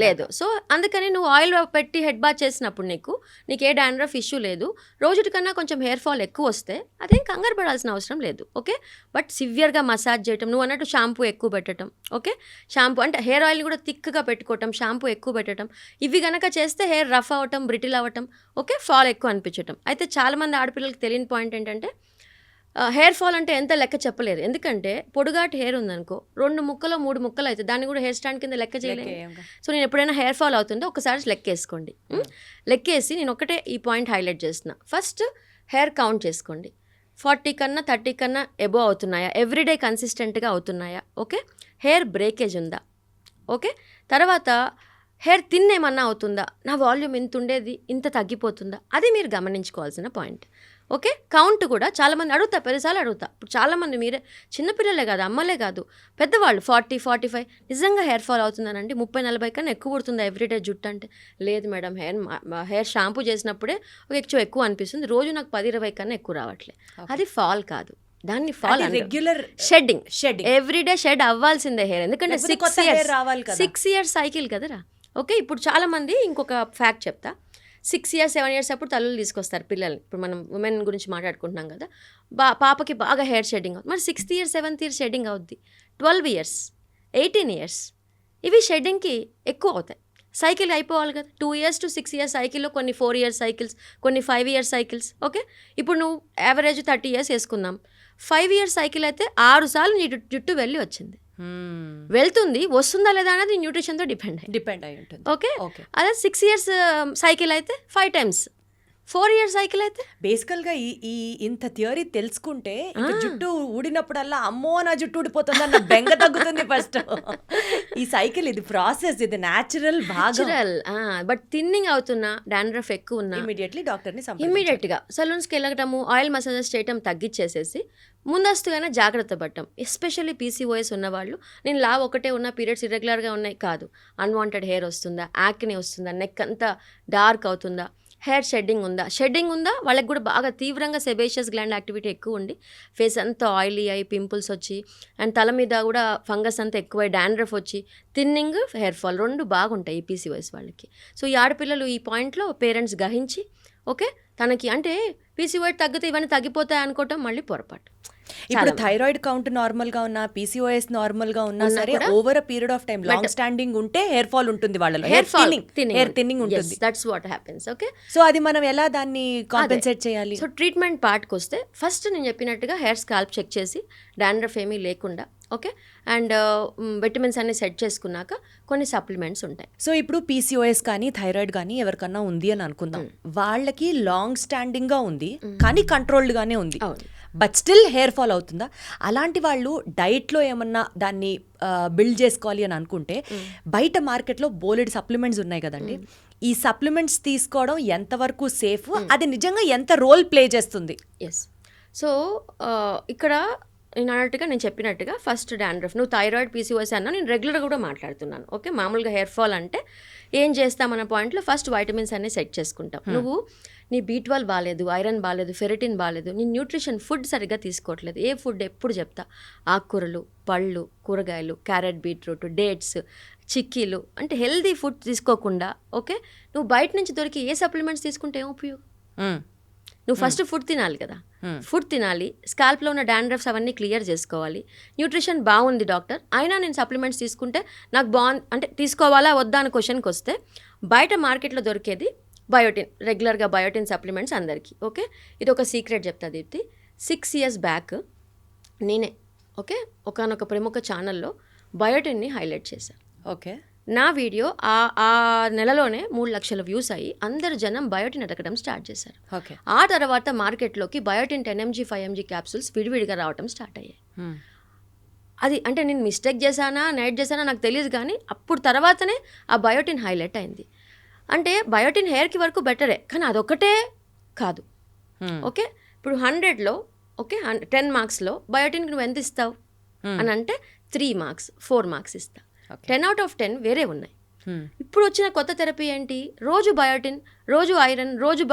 లేదు. సో అందుకని నువ్వు ఆయిల్ పెట్టి హెడ్ బాత్ చేసినప్పుడు నీకు ఏ డాండ్రఫ్ ఇష్యూ లేదు. రోజుటి కన్నా కొంచెం హెయిర్ ఫాల్ ఎక్కువ వస్తే అదేం కంగారు పడాల్సిన అవసరం లేదు. ఓకే, బట్ సివియర్గా మసాజ్ చేయటం, నువ్వు అన్నట్టు షాంపూ ఎక్కువ పెట్టడం, ఓకే, షాంపూ అంటే హెయిర్ ఆయిల్ కూడా థిక్గా పెట్టుకోవటం, షాంపూ ఎక్కువ పెట్టడం, ఇవి గనక చేస్తే హెయిర్ రఫ్ అవ్వటం, బ్రిటిల్ అవ్వటం, ఓకే, ఫాల్ ఎక్కువ అనిపించటం. అయితే చాలామంది ఆడపిల్లలకి తెలియని పాయింట్ ఏంటంటే, హెయిర్ ఫాల్ అంటే ఎంత లెక్క చెప్పలేరు. ఎందుకంటే పొడుగాటి హెయిర్ ఉందనుకో, 2 ముక్కలో 3 ముక్కలు అవుతుంది, దాన్ని కూడా హెయిర్ స్టాండ్ కింద లెక్క చేయలేము. సో నేను ఎప్పుడైనా హెయిర్ ఫాల్ అవుతుందో ఒకసారి లెక్కేసుకోండి. లెక్కేసి నేను ఒకటే ఈ పాయింట్ హైలైట్ చేస్తున్నా. ఫస్ట్ హెయిర్ కౌంట్ చేసుకోండి. 40 కన్నా 30 కన్నా ఎబో అవుతున్నాయా, ఎవ్రీడే కన్సిస్టెంట్గా అవుతున్నాయా, ఓకే, హెయిర్ బ్రేకేజ్ ఉందా, ఓకే, తర్వాత హెయిర్ థిన్ ఏమన్నా అవుతుందా, నా వాల్యూమ్ ఇంత ఉండేది ఇంత తగ్గిపోతుందా, అది మీరు గమనించుకోవాల్సిన పాయింట్. ఓకే, కౌంట్ కూడా చాలామంది అడుగుతా, పెద్దసార్లు అడుగుతా. ఇప్పుడు చాలామంది మీరే చిన్నపిల్లలే కాదు, అమ్మలే కాదు, పెద్దవాళ్ళు 40, 45 నిజంగా హెయిర్ ఫాల్ అవుతుందనండి. 30, 40 కన్నా ఎక్కువ పుడుతుందా ఎవ్రీడే జుట్టు అంటే? లేదు మేడం, హెయిర్ షాంపూ చేసినప్పుడు ఎక్కువ అనిపిస్తుంది, రోజు నాకు 10, 20 కన్నా ఎక్కువ రావట్లేదు. అది ఫాల్ కాదు, దాన్ని fall regular shedding everyday shed అవ్వాల్సిందే హెయిర్. ఎందుకంటే 6 years సైకిల్ కదరా. ఓకే, ఇప్పుడు చాలామంది ఇంకొక ఫ్యాక్ట్ చెప్తా. 6 years 7 years అప్పుడు తల్లులు తీసుకొస్తారు పిల్లల్ని. ఇప్పుడు మనం ఉమెన్ గురించి మాట్లాడుకుంటున్నాం కదా, పాపకి బాగా హెయిర్ షెడ్డింగ్ అవుతుంది. మరి 6th year 7th year shedding అవుద్ది. 12 years 18 years ఇవి షెడ్డింగ్కి ఎక్కువ అవుతాయి. సైకిల్ అయిపోవాలి కదా. 2 years to 6 years సైకిల్లో కొన్ని 4 years సైకిల్స్, కొన్ని 5 years సైకిల్స్. ఓకే, ఇప్పుడు నువ్వు యావరేజ్ 30 years వేసుకుందాం. 5 years సైకిల్ అయితే 6 సార్లు నీ జుట్టు వెళ్ళి వచ్చింది. వెళ్తుంది, వస్తుందా లేదా అనేది న్యూట్రిషన్తో డిపెండ్ అయి ఉంటుంది. ఓకే, అదే 6 years సైకిల్ అయితే 5 times, 4 years సైకిల్ అయితే బేసికల్గా ఈ ఇంత థియరీ తెలుసుకుంటే జుట్టు ఊడినప్పుడల్లా అమ్మో నా జుట్టు ఊడిపోతుంది అన్న బెంగ తగ్గుతుంది. ఫస్ట్ ఈ సైకిల్, ఇది ప్రాసెస్, ఇది న్యాచురల్ భాగం. బట్ థిన్నింగ్ అవుతున్నా, డాండ్రఫ్ ఎక్కువ ఉన్నా ఇమీడియట్గా సలూన్స్కి వెళ్ళటము, ఆయిల్ మసాజెస్ చేయటం తగ్గించేసేసి ముందస్తుగానే జాగ్రత్త పడటం. ఎస్పెషల్లీ PCOS ఉన్నవాళ్ళు, నేను లావ్ ఒకటే ఉన్న, పీరియడ్స్ ఇర్రెగ్యులర్గా ఉన్నాయి కాదు, అన్వాంటెడ్ హెయిర్ వస్తుందా, యాక్నే వస్తుందా, నెక్ అంతా డార్క్ అవుతుందా, హెయిర్ షెడ్డింగ్ ఉందా వాళ్ళకి కూడా బాగా తీవ్రంగా సెబేషియస్ గ్లాండ్ యాక్టివిటీ ఎక్కువ ఉండి ఫేస్ అంతా ఆయిలీ అయి పింపుల్స్ వచ్చి అండ్ తల మీద కూడా ఫంగస్ అంతా ఎక్కువై డాండ్రఫ్ వచ్చి థిన్నింగ్ హెయిర్ ఫాల్ 2 బాగుంటాయి ఈ పీసీఓఎస్ వాళ్ళకి. సో ఈ ఆడపిల్లలు ఈ పాయింట్లో పేరెంట్స్ గ్రహించి ఓకే తనకి అంటే పీసీఓఎస్ తగ్గితే ఇవన్నీ తగ్గిపోతాయి అనుకోవటం మళ్ళీ పొరపాటు. ఇప్పుడు థైరాయిడ్ కౌంట్ నార్మల్ గా ఉన్నా పీసీఓఎస్ నార్మల్ గా ఉన్నా సరే over a period of time long standing ఉంటే హెయిర్ ఫాల్ ఉంటుంది వాళ్ళలో, హెయిర్ థిన్నింగ్ ఉంటుంది. That's what happens. Okay, so అది మనం ఎలా దాన్ని కాంపెన్సేట్ చేయాలి? సో ట్రీట్మెంట్ పార్ట్కి వస్తే ఫస్ట్ నేను చెప్పినట్టుగా హెయిర్ స్కాల్ప్ చెక్ చేసి డాండ్రఫ్ ఏమీ లేకుండా ఓకే అండ్ విటమిన్స్ అన్ని సెట్ చేసుకున్నాక కొన్ని సప్లిమెంట్స్ ఉంటాయి. సో ఇప్పుడు పీసీఓఎస్ కానీ థైరాయిడ్ కానీ ఎవరికన్నా ఉంది అని అనుకుందాం, వాళ్ళకి లాంగ్ స్టాండింగ్ గా ఉంది కానీ కంట్రోల్డ్ గానే ఉంది, బట్ స్టిల్ హెయిర్ ఫాల్ అవుతుందా? అలాంటి వాళ్ళు డైట్లో ఏమన్నా దాన్ని బిల్డ్ చేసుకోవాలి అని అనుకుంటే బయట మార్కెట్లో బోలెడ్ సప్లిమెంట్స్ ఉన్నాయి కదండి, ఈ సప్లిమెంట్స్ తీసుకోవడం ఎంతవరకు సేఫ్, అది నిజంగా ఎంత రోల్ ప్లే చేస్తుంది? ఎస్, సో ఇక్కడ నేను అన్నట్టుగా నేను చెప్పినట్టుగా ఫస్ట్ డాండ్రఫ్ నువ్వు థైరాయిడ్ పీసీఓఎస్ అన్నా నేను రెగ్యులర్గా కూడా మాట్లాడుతున్నాను. ఓకే, మామూలుగా హెయిర్ ఫాల్ అంటే ఏం చేస్తామన్న పాయింట్లో ఫస్ట్ వైటమిన్స్ అన్నీ సెట్ చేసుకుంటాం. నువ్వు నీ B12 బాగాలేదు, ఐరన్ బాగాలేదు, ఫెరిటిన్ బాగాలేదు, నీ న్యూట్రిషన్ ఫుడ్ సరిగ్గా తీసుకోవట్లేదు. ఏ ఫుడ్ ఎప్పుడు చెప్తా, ఆకుకూరలు, పళ్ళు, కూరగాయలు, క్యారెట్, బీట్రూట్, డేట్స్, చిక్కీలు అంటే హెల్దీ ఫుడ్ తీసుకోకుండా ఓకే నువ్వు బయట నుంచి దొరికి ఏ సప్లిమెంట్స్ తీసుకుంటే ఏం ఉపయోగం? నువ్వు ఫస్ట్ ఫుడ్ తినాలి కదా, ఫుడ్ తినాలి, స్కాల్ప్లో ఉన్న డాండ్రఫ్స్ అవన్నీ క్లియర్ చేసుకోవాలి. న్యూట్రిషన్ బాగుంది డాక్టర్, అయినా నేను సప్లిమెంట్స్ తీసుకుంటే నాకు అంటే తీసుకోవాలా వద్దా అని క్వశ్చన్కి వస్తే బయట మార్కెట్లో దొరికేది బయోటిన్, రెగ్యులర్గా బయోటిన్ సప్లిమెంట్స్ అందరికీ. ఓకే, ఇది ఒక సీక్రెట్ చెప్తా దీప్తి. 6 years బ్యాక్ నేనే ఓకే ఒకనొక ప్రముఖ ఛానల్లో బయోటిన్ని హైలైట్ చేశాను. ఓకే, నా వీడియో ఆ నెలలోనే 3 లక్షల వ్యూస్ అయ్యి అందరు జనం బయోటిన్ అడగడం స్టార్ట్ చేశారు. ఆ తర్వాత మార్కెట్లోకి బయోటిన్ 10 mg 5 mg క్యాప్సూల్స్ విడివిడిగా రావడం స్టార్ట్ అయ్యాయి. అది అంటే నేను మిస్టేక్ చేశానా నైట్ చేశానా నాకు తెలియదు, కానీ అప్పుడు తర్వాతనే ఆ బయోటిన్ హైలైట్ అయింది. అంటే బయోటిన్ హెయిర్కి వరకు బెటరే, కానీ అదొక్కటే కాదు. ఓకే, ఇప్పుడు 100లో ఓకే 10 మార్క్స్లో బయోటిన్కి నువ్వు ఎంత ఇస్తావు అని అంటే 3 మార్క్స్ 4 మార్క్స్ ఇస్తా. 10 out of 10 వేరే ఉన్నాయి. ఇప్పుడు వచ్చిన కొత్త థెరపీ ఏంటి, రోజు బయోటిన్, రోజు ఐరన్, రోజు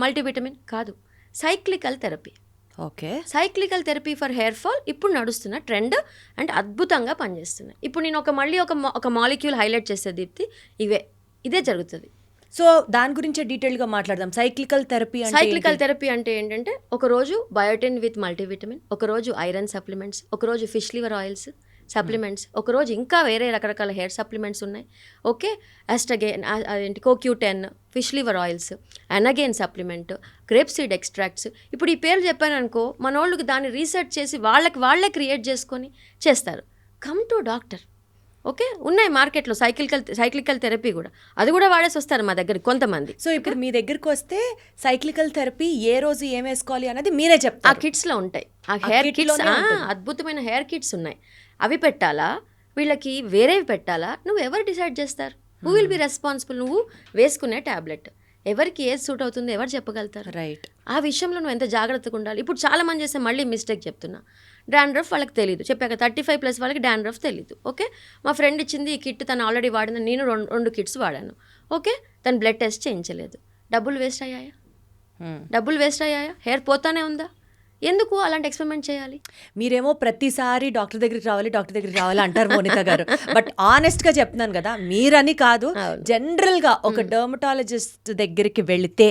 మల్టీవిటమిన్ కాదు, cyclical therapy. Okay, cyclical therapy for hair fall ఇప్పుడు నడుస్తున్న ట్రెండ్ అండ్ అద్భుతంగా పనిచేస్తున్నాయి. ఇప్పుడు నేను ఒక మాలిక్యూల్ హైలైట్ చేసే దీప్తి ఇదే జరుగుతుంది. సో దాని గురించి డీటెయిల్గా మాట్లాడదాం. సైక్లికల్ థెరపీ అంటే ఏంటంటే ఒకరోజు బయోటిన్ విత్ మల్టీవిటమిన్, ఒకరోజు ఐరన్ సప్లిమెంట్స్, ఒకరోజు ఫిష్ లివర్ ఆయిల్స్ సప్లిమెంట్స్, ఒకరోజు ఇంకా వేరే రకరకాల హెయిర్ సప్లిమెంట్స్ ఉన్నాయి. ఓకే, అస్టగైన్ అదేంటి CoQ10, fish liver oils, Anagain supplement, grape seed extracts. ఇప్పుడు ఈ పేర్లు చెప్పాను అనుకో, మన వాళ్ళకి దాన్ని రీసెర్చ్ చేసి వాళ్ళే క్రియేట్ చేసుకొని చేస్తారు. Come to doctor. ఓకే, ఉన్నాయి మార్కెట్లో సైక్లికల్ థెరపీ కూడా, అది కూడా వాడేసి వస్తారు మా దగ్గర కొంతమంది. సో ఇప్పుడు మీ దగ్గరికి వస్తే సైక్లికల్ థెరపీ ఏ రోజు ఏం వేసుకోవాలి అనేది మీరే చెప్తారు. ఆ కిట్స్లో ఉంటాయి, ఆ హెయిర్ కిట్స్ అద్భుతమైన హెయిర్ కిట్స్ ఉన్నాయి. అవి పెట్టాలా వీళ్ళకి వేరేవి పెట్టాలా నువ్వు ఎవరు డిసైడ్ చేస్తారు? Who will be responsible? నువ్వు వేసుకునే ట్యాబ్లెట్ ఎవరికి ఏది సూట్ అవుతుందో ఎవరు చెప్పగలుగుతారు? రైట్, ఆ విషయంలో నువ్వు ఎంత జాగ్రత్తగా ఉండాలి. ఇప్పుడు చాలా మంది చేస్తే మళ్ళీ మిస్టేక్ చెప్తున్నా, డాండ్రఫ్ వాళ్ళకి తెలియదు, చెప్పాక 35+ వాళ్ళకి డాండ్రఫ్ తెలియదు. ఓకే, మా ఫ్రెండ్ ఇచ్చింది ఈ కిట్, తను ఆల్రెడీ వాడింది, నేను 2 కిట్స్ వాడాను. ఓకే, తను బ్లడ్ టెస్ట్ చేయించలేదు, డబ్బులు వేస్ట్ అయ్యాయా? హెయిర్ పోతానే ఉందా? ఎందుకు అలాంటి ఎక్స్పెరిమెంట్ చేయాలి? మీరేమో ప్రతిసారి డాక్టర్ దగ్గరికి రావాలి అంటారు మోనిత గారు, బట్ ఆనెస్ట్గా చెప్తున్నాను కదా, మీరని కాదు, జనరల్గా ఒక డర్మటాలజిస్ట్ దగ్గరికి వెళితే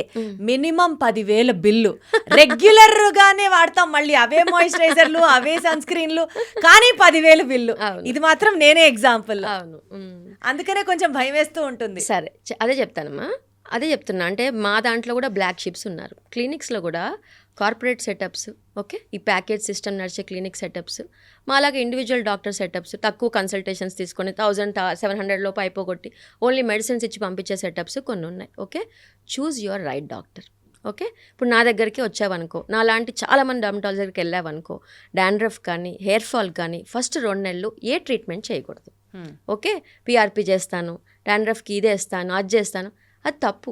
మినిమం 10,000 బిల్లు రెగ్యులర్గానే వాడతాం, మళ్ళీ అవే మాయిశ్చరైజర్లు అవే సన్ స్క్రీన్లు, కానీ 10,000 బిల్లు. ఇది మాత్రం నేనే ఎగ్జాంపుల్. అవును, అందుకనే కొంచెం భయం వేస్తూ ఉంటుంది. సరే, అదే చెప్తున్నా. అంటే మా దాంట్లో కూడా బ్లాక్ షిప్స్ ఉన్నారు, క్లినిక్స్లో కూడా కార్పొరేట్ సెటప్స్. ఓకే, ఈ ప్యాకేజ్ సిస్టమ్ నడిచే క్లినిక్ సెటప్స్, మా అలాగే ఇండివిజువల్ డాక్టర్ సెటప్స్, తక్కువ కన్సల్టేషన్స్ తీసుకొని 1,700 లోపు అయిపోగొట్టి ఓన్లీ మెడిసిన్స్ ఇచ్చి పంపించే సెటప్స్ కొన్ని ఉన్నాయి. Okay, choose your right doctor. Okay, ఇప్పుడు నా దగ్గరికి వచ్చావనుకో, నా లాంటి చాలామంది డర్మటాలజీ దగ్గరికి వెళ్ళావనుకో, డాండ్రఫ్ కానీ హెయిర్ ఫాల్ కానీ ఫస్ట్ 2 నెలలు ఏ ట్రీట్మెంట్ చేయకూడదు. ఓకే, PRP చేస్తాను, డాండ్రఫ్కి ఇదే ఇస్తాను, అది చేస్తాను, అది తప్పు.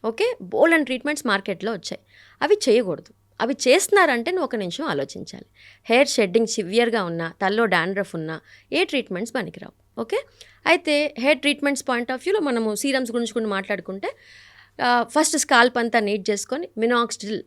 ఓకే, బోల్డ్ ట్రీట్మెంట్స్ మార్కెట్లో వచ్చాయి, అవి చేయకూడదు. అవి చేస్తున్నారంటే నువ్వు ఒక నిమిషం ఆలోచించాలి. హెయిర్ షెడ్డింగ్ సివియర్గా ఉన్నా, తల్లో డాండ్రఫ్ ఉన్నా ఏ ట్రీట్మెంట్స్ పనికిరావు. ఓకే, అయితే హెయిర్ ట్రీట్మెంట్స్ పాయింట్ ఆఫ్ వ్యూలో మనము సీరమ్స్ గురించి కూడా మాట్లాడుకుంటే ఫస్ట్ స్కాల్ప్ అంతా నీట్ చేసుకొని మినాక్సిడిల్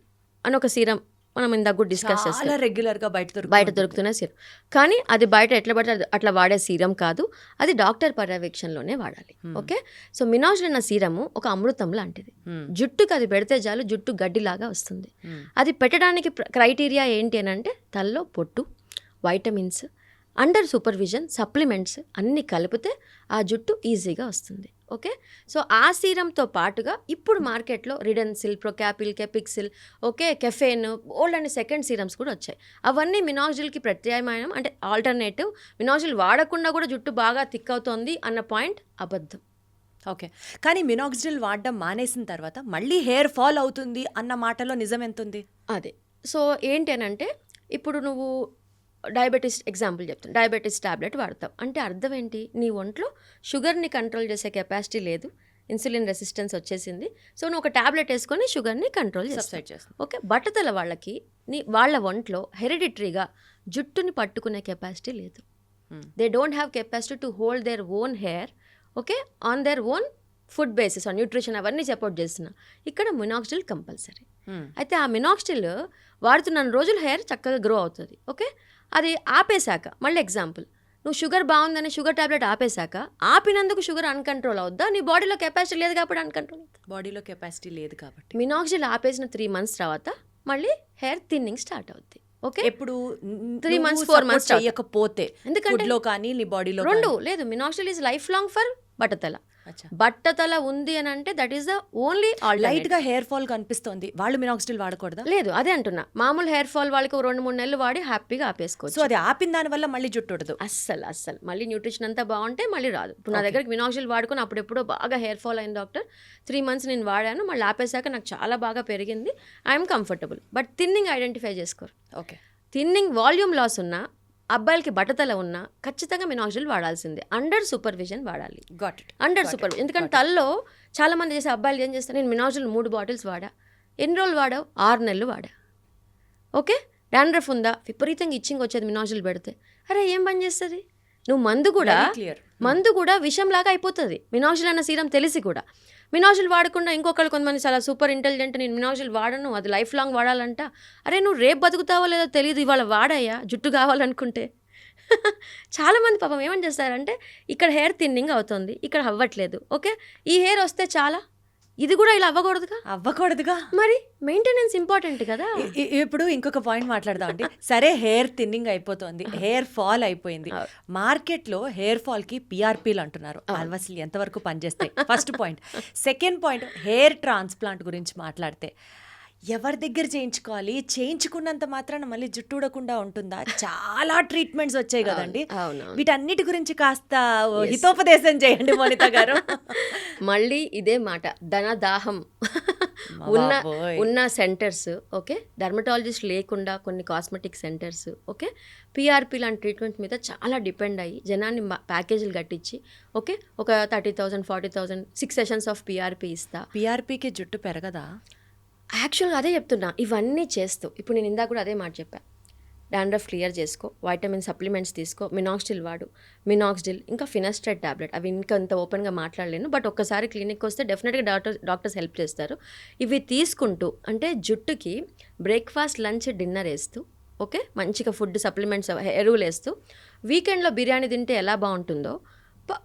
అని ఒక సీరం మనం ఇందాక డిస్కస్ చేస్తాం, చాలా రెగ్యులర్ గా బయట దొరుకుతున్న సీరం. కానీ అది బయట ఎట్లా పడితే అట్లా వాడే సీరం కాదు, అది డాక్టర్ పర్యవేక్షణలోనే వాడాలి. ఓకే, సో మినాక్సిడిల్ అన్న సీరము ఒక అమృతం లాంటిది. జుట్టుకి అది పెడితే చాలు జుట్టు గడ్డిలాగా వస్తుంది. అది పెట్టడానికి క్రైటీరియా ఏంటి అని అంటే తలలో పొట్టు, వైటమిన్స్, అండర్ సూపర్విజన్, సప్లిమెంట్స్ అన్నీ కలిపితే ఆ జుట్టు ఈజీగా వస్తుంది. ఓకే, సో ఆ సీరంతో పాటుగా ఇప్పుడు మార్కెట్లో Redensyl, Procapil, Capixyl, okay, caffeine, old and second serums కూడా వచ్చాయి. అవన్నీ మినాక్సిడిల్కి ప్రత్యామ్నాయం, అంటే ఆల్టర్నేటివ్. మినాక్సిడిల్ వాడకుండా కూడా జుట్టు బాగా థిక్ అవుతుంది అన్న పాయింట్ అబద్ధం. ఓకే, కానీ మినాక్సిడిల్ వాడడం మానేసిన తర్వాత మళ్ళీ హెయిర్ ఫాల్ అవుతుంది అన్న మాటలో నిజం ఎంత ఉంది? అదే, సో ఏంటి అని అంటే ఇప్పుడు నువ్వు డయాబెటీస్ ఎగ్జాంపుల్ చెప్తాను, డయాబెటీస్ టాబ్లెట్ వాడతావు అంటే అర్థం ఏంటి? నీ ఒంట్లో షుగర్ని కంట్రోల్ చేసే కెపాసిటీ లేదు, ఇన్సులిన్ రెసిస్టెన్స్ వచ్చేసింది. సో నువ్వు ఒక టాబ్లెట్ వేసుకొని షుగర్ని కంట్రోల్ చేస్తావు. ఓకే, బట్టతల వాళ్ళకి వాళ్ళ ఒంట్లో హెరిడిటరీగా జుట్టుని పట్టుకునే కెపాసిటీ లేదు. They don't have capacity to hold their own hair, okay, on their own food basis, nutrition అవన్నీ సపోర్ట్ చేస్తున్నా. ఇక్కడ మినాక్సిడిల్ కంపల్సరీ. అయితే ఆ మినాక్సిడిల్ వాడుతున్న రోజులు హెయిర్ చక్కగా గ్రో అవుతుంది. ఓకే, అది ఆపేశాక మళ్ళీ ఎగ్జాంపుల్, నువ్వు షుగర్ బాగుందని షుగర్ టాబ్లెట్ ఆపేశాక ఆపినందుకు షుగర్ అన్కంట్రోల్ అవుద్దా? నీ బాడీలో కెపాసిటీ లేదు కాబట్టి అన్కంట్రోల్ అవుతుంది. బాడీలో కెపాసిటీ లేదు కాబట్టి మినాక్సిడిల్ ఆపేసిన 3 months తర్వాత మళ్ళీ హెయిర్ థిన్నింగ్ స్టార్ట్ అవుద్ది. ఓకే, ఎప్పుడు 3 months 4 months చేయకపోతే ఎందుకంటే లో కానీ నీ బాడీలో రెండు లేదు. Minoxidil is life long for బట్టతల. బట్టతల ఉంది అని అంటే that is the only light గా హెయిర్ ఫాల్ కనిపిస్తుంది, వాళ్ళు మినాక్సిడిల్ వాడకూడదా? లేదు, అదే అంటున్నా. మామూలు హెయిర్ ఫాల్ వాళ్ళకి 2-3 నెలలు వాడి హ్యాపీగా ఆపేసుకోవచ్చు. సో అది ఆపిన దాని వల్ల మళ్ళీ జుట్టు ఉండదు. అస్సలు మళ్ళీ న్యూట్రిషన్ అంతా బాగుంటే మళ్ళీ రాదు. ఇప్పుడు నా దగ్గరికి మినాక్సిడిల్ వాడుకొని అప్పుడెప్పుడో బాగా హెయిర్ ఫాల్ అయింది డాక్టర్, 3 months నేను వాడాను, మళ్ళీ ఆపేశాక నాకు చాలా బాగా పెరిగింది, I'm comfortable. But thinning identify చేసుకోరు. ఓకే, థిన్నింగ్ వాల్యూమ్ లాస్ ఉన్నా, అబ్బాయిలకి బట్టతల ఉన్నా ఖచ్చితంగా మినాక్సిడిల్ వాడాల్సిందే. అండర్ సూపర్విజన్ వాడాలి. అండర్ సూపర్విజన్, ఎందుకంటే తల్లో చాలా మంది చేసే అబ్బాయిలు ఏం చేస్తారు, నేను మినాక్సిడిల్ 3 bottles వాడా. ఎన్ని రోజులు వాడావు? 6 నెలలు వాడా. ఓకే, డాండ్రఫ్ ఉందా? విపరీతంగా ఇచ్చింగ్ వచ్చేది మినాక్సిడిల్ పెడితే. అరే ఏం పని చేస్తుంది? నువ్వు మందు కూడా విషంలాగా అయిపోతుంది. మినాక్సిడిల్ అన్న సీరం తెలిసి కూడా మినాక్సిడిల్ వాడకుండా ఇంకొకళ్ళు కొంతమంది చాలా సూపర్ ఇంటెలిజెంట్, నేను మినాక్సిడిల్ వాడను, అది లైఫ్ లాంగ్ వాడాలంట. అరే నువ్వు రేపు బతుకుతావో లేదో తెలియదు, ఇవాళ వాడాయా జుట్టు కావాలనుకుంటే. చాలామంది పాపం ఏమని చేస్తారంటే ఇక్కడ హెయిర్ థిన్నింగ్ అవుతుంది, ఇక్కడ అవ్వట్లేదు. ఓకే, ఈ హెయిర్ వస్తే చాలా, ఇది కూడా ఇలా అవ్వకూడదుగా. మరి మెయింటెనెన్స్ ఇంపార్టెంట్ కదా. ఇప్పుడు ఇంకొక పాయింట్ మాట్లాడదాం అండి. సరే, హెయిర్ థిన్నింగ్ అయిపోతుంది, హెయిర్ ఫాల్ అయిపోయింది, మార్కెట్లో హెయిర్ ఫాల్ కి పిఆర్పీలు అంటున్నారు. అసలు ఎంతవరకు పనిచేస్తాయి? First point. Second point, hair transplant గురించి మాట్లాడితే ఎవరి దగ్గర చేయించుకోవాలి? చేయించుకున్నంత మాత్రాన మళ్ళీ జుట్టు ఊడకుండా ఉంటుందా? చాలా ట్రీట్మెంట్స్ వచ్చాయి కదండి. వీటన్నిటి గురించి కాస్త హితోపదేశం చేయండి మోనిత గారు. మళ్ళీ ఇదే మాట, ధనదాహం ఉన్న సెంటర్స్, ఓకే, డర్మటాలజిస్ట్ లేకుండా కొన్ని కాస్మెటిక్ సెంటర్స్, ఓకే, పిఆర్పి లాంటి ట్రీట్మెంట్ మీద చాలా డిపెండ్ అయ్యి జనాన్ని ప్యాకేజీలు కట్టించి, ఓకే, ఒక 30,000 40,000 6 sessions ఆఫ్ పిఆర్పి ఇస్తా. పిఆర్పికి జుట్టు పెరగదా? యాక్చువల్గా అదే చెప్తున్నా, ఇవన్నీ చేస్తూ ఇప్పుడు నేను ఇందాక కూడా అదే మాట చెప్పా. డాండ్రఫ్ క్లియర్ చేసుకో, వైటమిన్ సప్లిమెంట్స్ తీసుకో, మినాక్సిడిల్ వాడు, మినాక్సిడిల్ ఇంకా ఫినాస్ట్రైడ్ టాబ్లెట్, అవి ఇంకా అంత ఓపెన్గా మాట్లాడలేను, బట్ ఒక్కసారి క్లినిక్ వస్తే డెఫినెట్గా డాక్టర్స్ హెల్ప్ చేస్తారు. ఇవి తీసుకుంటూ అంటే జుట్టుకి బ్రేక్ఫాస్ట్, లంచ్, డిన్నర్ వేస్తూ, ఓకే, మంచిగా ఫుడ్ సప్లిమెంట్స్ ఎరువులు వేస్తూ, వీకెండ్లో బిర్యానీ తింటే ఎలా బాగుంటుందో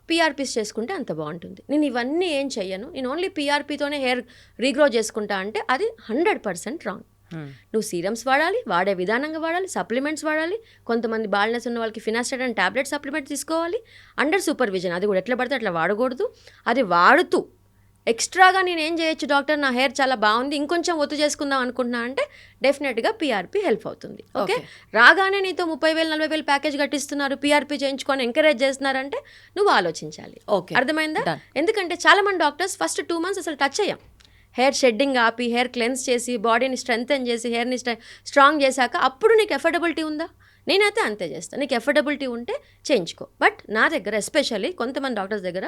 పిఆర్పీస్ చేసుకుంటే అంత బాగుంటుంది. నేను ఇవన్నీ ఏం చెయ్యను, నేను ఓన్లీ పిఆర్పీతోనే హెయిర్ రీగ్రో చేసుకుంటా అంటే అది 100% రాంగ్. నువ్వు సీరమ్స్ వాడాలి, వాడే విధానంగా వాడాలి, సప్లిమెంట్స్ వాడాలి. కొంతమంది బాల్నెస్ ఉన్న వాళ్ళకి ఫినాస్ట్రైడ్ అండ్ టాబ్లెట్ సప్లిమెంట్ తీసుకోవాలి అండర్ సూపర్విజన్. అది కూడా ఎట్లా పడితే అట్లా వాడకూడదు. అది వాడుతూ ఎక్స్ట్రాగా నేను ఏం చేయొచ్చు డాక్టర్, నా హెయిర్ చాలా బాగుంది, ఇంకొంచెం ఒత్తు చేసుకుందాం అనుకుంటున్నా అంటే డెఫినెట్గా పిఆర్పి హెల్ప్ అవుతుంది. ఓకే, రాగానే నీతో 30,000 40,000 ప్యాకేజ్ కట్టిస్తున్నారు, పిఆర్పి చేయించుకొని ఎంకరేజ్ చేస్తున్నారంటే నువ్వు ఆలోచించాలి. ఓకే, అర్థమైందా? ఎందుకంటే చాలా మంది డాక్టర్స్ ఫస్ట్ 2 months అసలు టచ్ అయ్యాం, హెయిర్ షెడ్డింగ్ ఆపి, హెయిర్ క్లెన్స్ చేసి, బాడీని స్ట్రెంగ్తెన్ చేసి, హెయిర్ని స్ట్రాంగ్ చేశాక అప్పుడు నీకు ఎఫర్డబిలిటీ ఉందా? నేనైతే అంతే చేస్తాను. నీకు ఎఫర్డబిలిటీ ఉంటే చేయించుకో. బట్ నా దగ్గర ఎస్పెషల్లీ కొంతమంది డాక్టర్స్ దగ్గర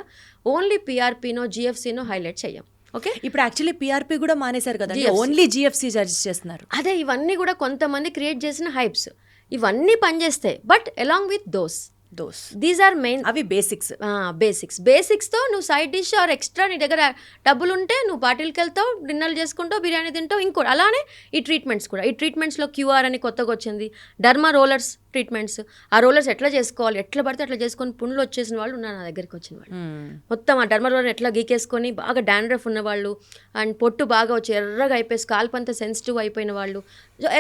ఓన్లీ పిఆర్పీనో జిఎఫ్సీనో హైలైట్ చెయ్యం. ఓకే, ఇప్పుడు యాక్చువల్లీ పిఆర్పి కూడా మానేశారు కదా, ఓన్లీ జిఎఫ్సీ సజెస్ట్ చేస్తున్నారు. అదే, ఇవన్నీ కూడా కొంతమంది క్రియేట్ చేసిన హైప్స్, ఇవన్నీ పనిచేస్తాయి. But along with those those these are main అవి బేసిక్స్. బేసిక్స్తో నువ్వు సైడ్ డిష్ ఆర్ ఎక్స్ట్రా నీ దగ్గర డబ్బులు ఉంటే నువ్వు పార్టీలకు వెళ్తావు, డిన్నర్లు చేసుకుంటావు, బిర్యానీ తింటావు. ఇంకోటి అలానే ఈ ట్రీట్మెంట్స్ కూడా. ఈ ట్రీట్మెంట్స్లో క్యూఆర్ అని కొత్తగా వచ్చింది, డర్మా రోలర్స్ ట్రీట్మెంట్స్. ఆ రోలర్స్ ఎట్లా చేసుకోవాలి, ఎట్లా పడితే అట్లా చేసుకొని పుండ్లు వచ్చేసిన వాళ్ళు ఉన్నారు నా దగ్గరికి వచ్చిన వాళ్ళు. మొత్తం ఆ డర్మా రోలర్ ఎట్లా గీకేసుకొని బాగా డాండ్రఫ్ ఉన్నవాళ్ళు అండ్ పొట్టు బాగా వచ్చి ఎర్రగా అయిపోయి స్కాల్ప్ అంతా సెన్సిటివ్ అయిపోయిన వాళ్ళు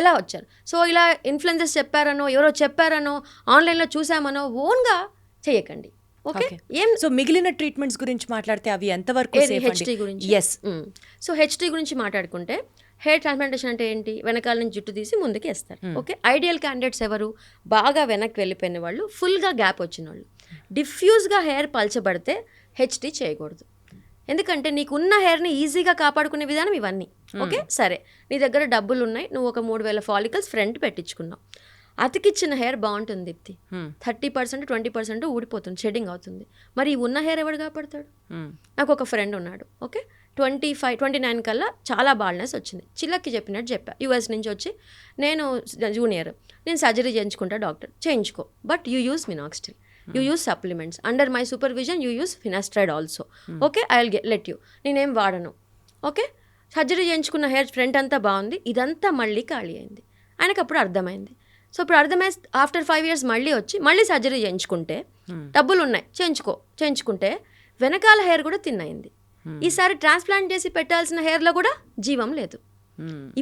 ఎలా వచ్చారు. సో ఇలా ఇన్ఫ్లుయెన్సర్స్ చెప్పారనో ఎవరో చెప్పారనో ఆన్లైన్లో చూసామనో ఓన్గా చేయకండి. ఓకే, ఏం సో మిగిలిన ట్రీట్మెంట్స్ గురించి మాట్లాడితే అవి ఎంతవరకు హెచ్టీ గురించి. సో హెచ్టీ గురించి మాట్లాడుకుంటే హెయిర్ ట్రాన్స్ప్లాంటేషన్ అంటే ఏంటి, వెనకాల నుంచి జుట్టు తీసి ముందుకు వేస్తారు. ఓకే, ఐడియల్ క్యాండిడేట్స్ ఎవరు, బాగా వెనక్కి వెళ్ళిపోయిన వాళ్ళు, ఫుల్గా గ్యాప్ వచ్చిన వాళ్ళు. డిఫ్యూజ్గా హెయిర్ పల్చబడితే హెచ్టీ చేయకూడదు. ఎందుకంటే నీకున్న హెయిర్ని ఈజీగా కాపాడుకునే విధానం ఇవన్నీ. ఓకే, సరే నీ దగ్గర డబ్బులు ఉన్నాయి, నువ్వు ఒక 3000 ఫాలికల్స్ ఫ్రంట్ పెట్టించుకున్నావు. అతికిచ్చిన హెయిర్ బాగుంటుంది దీప్తి, 30% 20% ఊడిపోతుంది, షెడ్డింగ్ అవుతుంది. మరి ఈ ఉన్న హెయిర్ ఎవడు కాపాడతాడు? నాకు ఒక ఫ్రెండ్ ఉన్నాడు. ఓకే, 29 కల్లా చాలా బాల్నెస్ వచ్చింది. చిల్లక్కి చెప్పినట్టు చెప్పా, యూఎస్ నుంచి వచ్చి నేను జూనియర్, నేను సర్జరీ చేయించుకుంటా డాక్టర్, చేయించుకో, but you use మినాక్స్టిల్, you use supplements, under my supervision you use finasteride also. Okay, I will let you, నేనేం వాడను. ఓకే, సర్జరీ చేయించుకున్న హెయిర్ ఫ్రంట్ అంతా బాగుంది, ఇదంతా మళ్ళీ ఖాళీ అయింది. ఆయనకు అప్పుడు అర్థమైంది. సో ఇప్పుడు అర్థమై ఆఫ్టర్ 5 years మళ్ళీ వచ్చి మళ్ళీ సర్జరీ చేయించుకుంటే డబ్బులు ఉన్నాయి, చేయించుకుంటే వెనకాల హెయిర్ కూడా తిన్నయింది. ఈసారి ట్రాన్స్ప్లాంట్ చేసి పెట్టాల్సిన హెయిర్లో కూడా జీవం లేదు.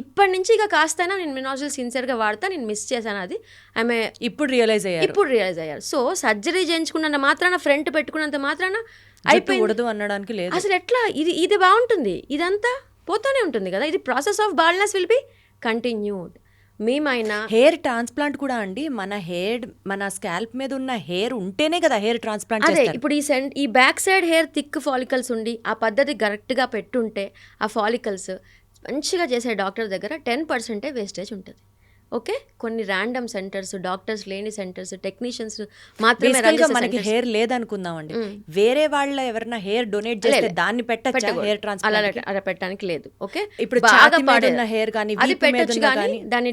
ఇప్పటి నుంచి ఇక కాస్తైనా నేను మినాజిల్ సిన్సియర్గా వాడతా, నేను మిస్ చేశాను అది. ఆమె ఇప్పుడు రియలైజ్ అయ్యారు. సో సర్జరీ చేయించుకున్నంత మాత్రాన, ఫ్రంట్ పెట్టుకున్నంత మాత్రాన అయిపోయి అనడానికి లేదు. అసలు ఎట్లా ఇది బాగుంటుంది, ఇదంతా పోతూనే ఉంటుంది కదా. ఇది process of baldness will be continued. మేమైనా హెయిర్ ట్రాన్స్ప్లాంట్ కూడా అండి, మన స్కాల్ప్ మీద ఉన్న హెయిర్ ఉంటేనే కదా హెయిర్ ట్రాన్స్ప్లాంట్ అదే ఇప్పుడు ఈ back side hair thick follicles ఉండి ఆ పద్ధతి కరెక్ట్గా పెట్టుంటే ఆ ఫాలికల్స్ మంచిగా చేసే డాక్టర్ దగ్గర 10% వేస్టేజ్ ఉంటుంది. ఓకే, కొన్ని ర్యాండమ్ సెంటర్స్, డాక్టర్స్ లేని సెంటర్స్, టెక్నీషియన్స్ మాత్రమే మనకి హెయిర్ లేదనుకుందామండి, వేరే వాళ్ళ ఎవరైనా హెయిర్ డొనేట్ చేస్తే దాన్ని పెట్టచ్చు, హెయిర్ ట్రాన్స్ప్లాంట్ అలా పెట్టడానికి లేదు. ఓకే, ఇప్పుడు బాగా పాడున్న హెయిర్ కానీ అది పెట్టచ్చు, కానీ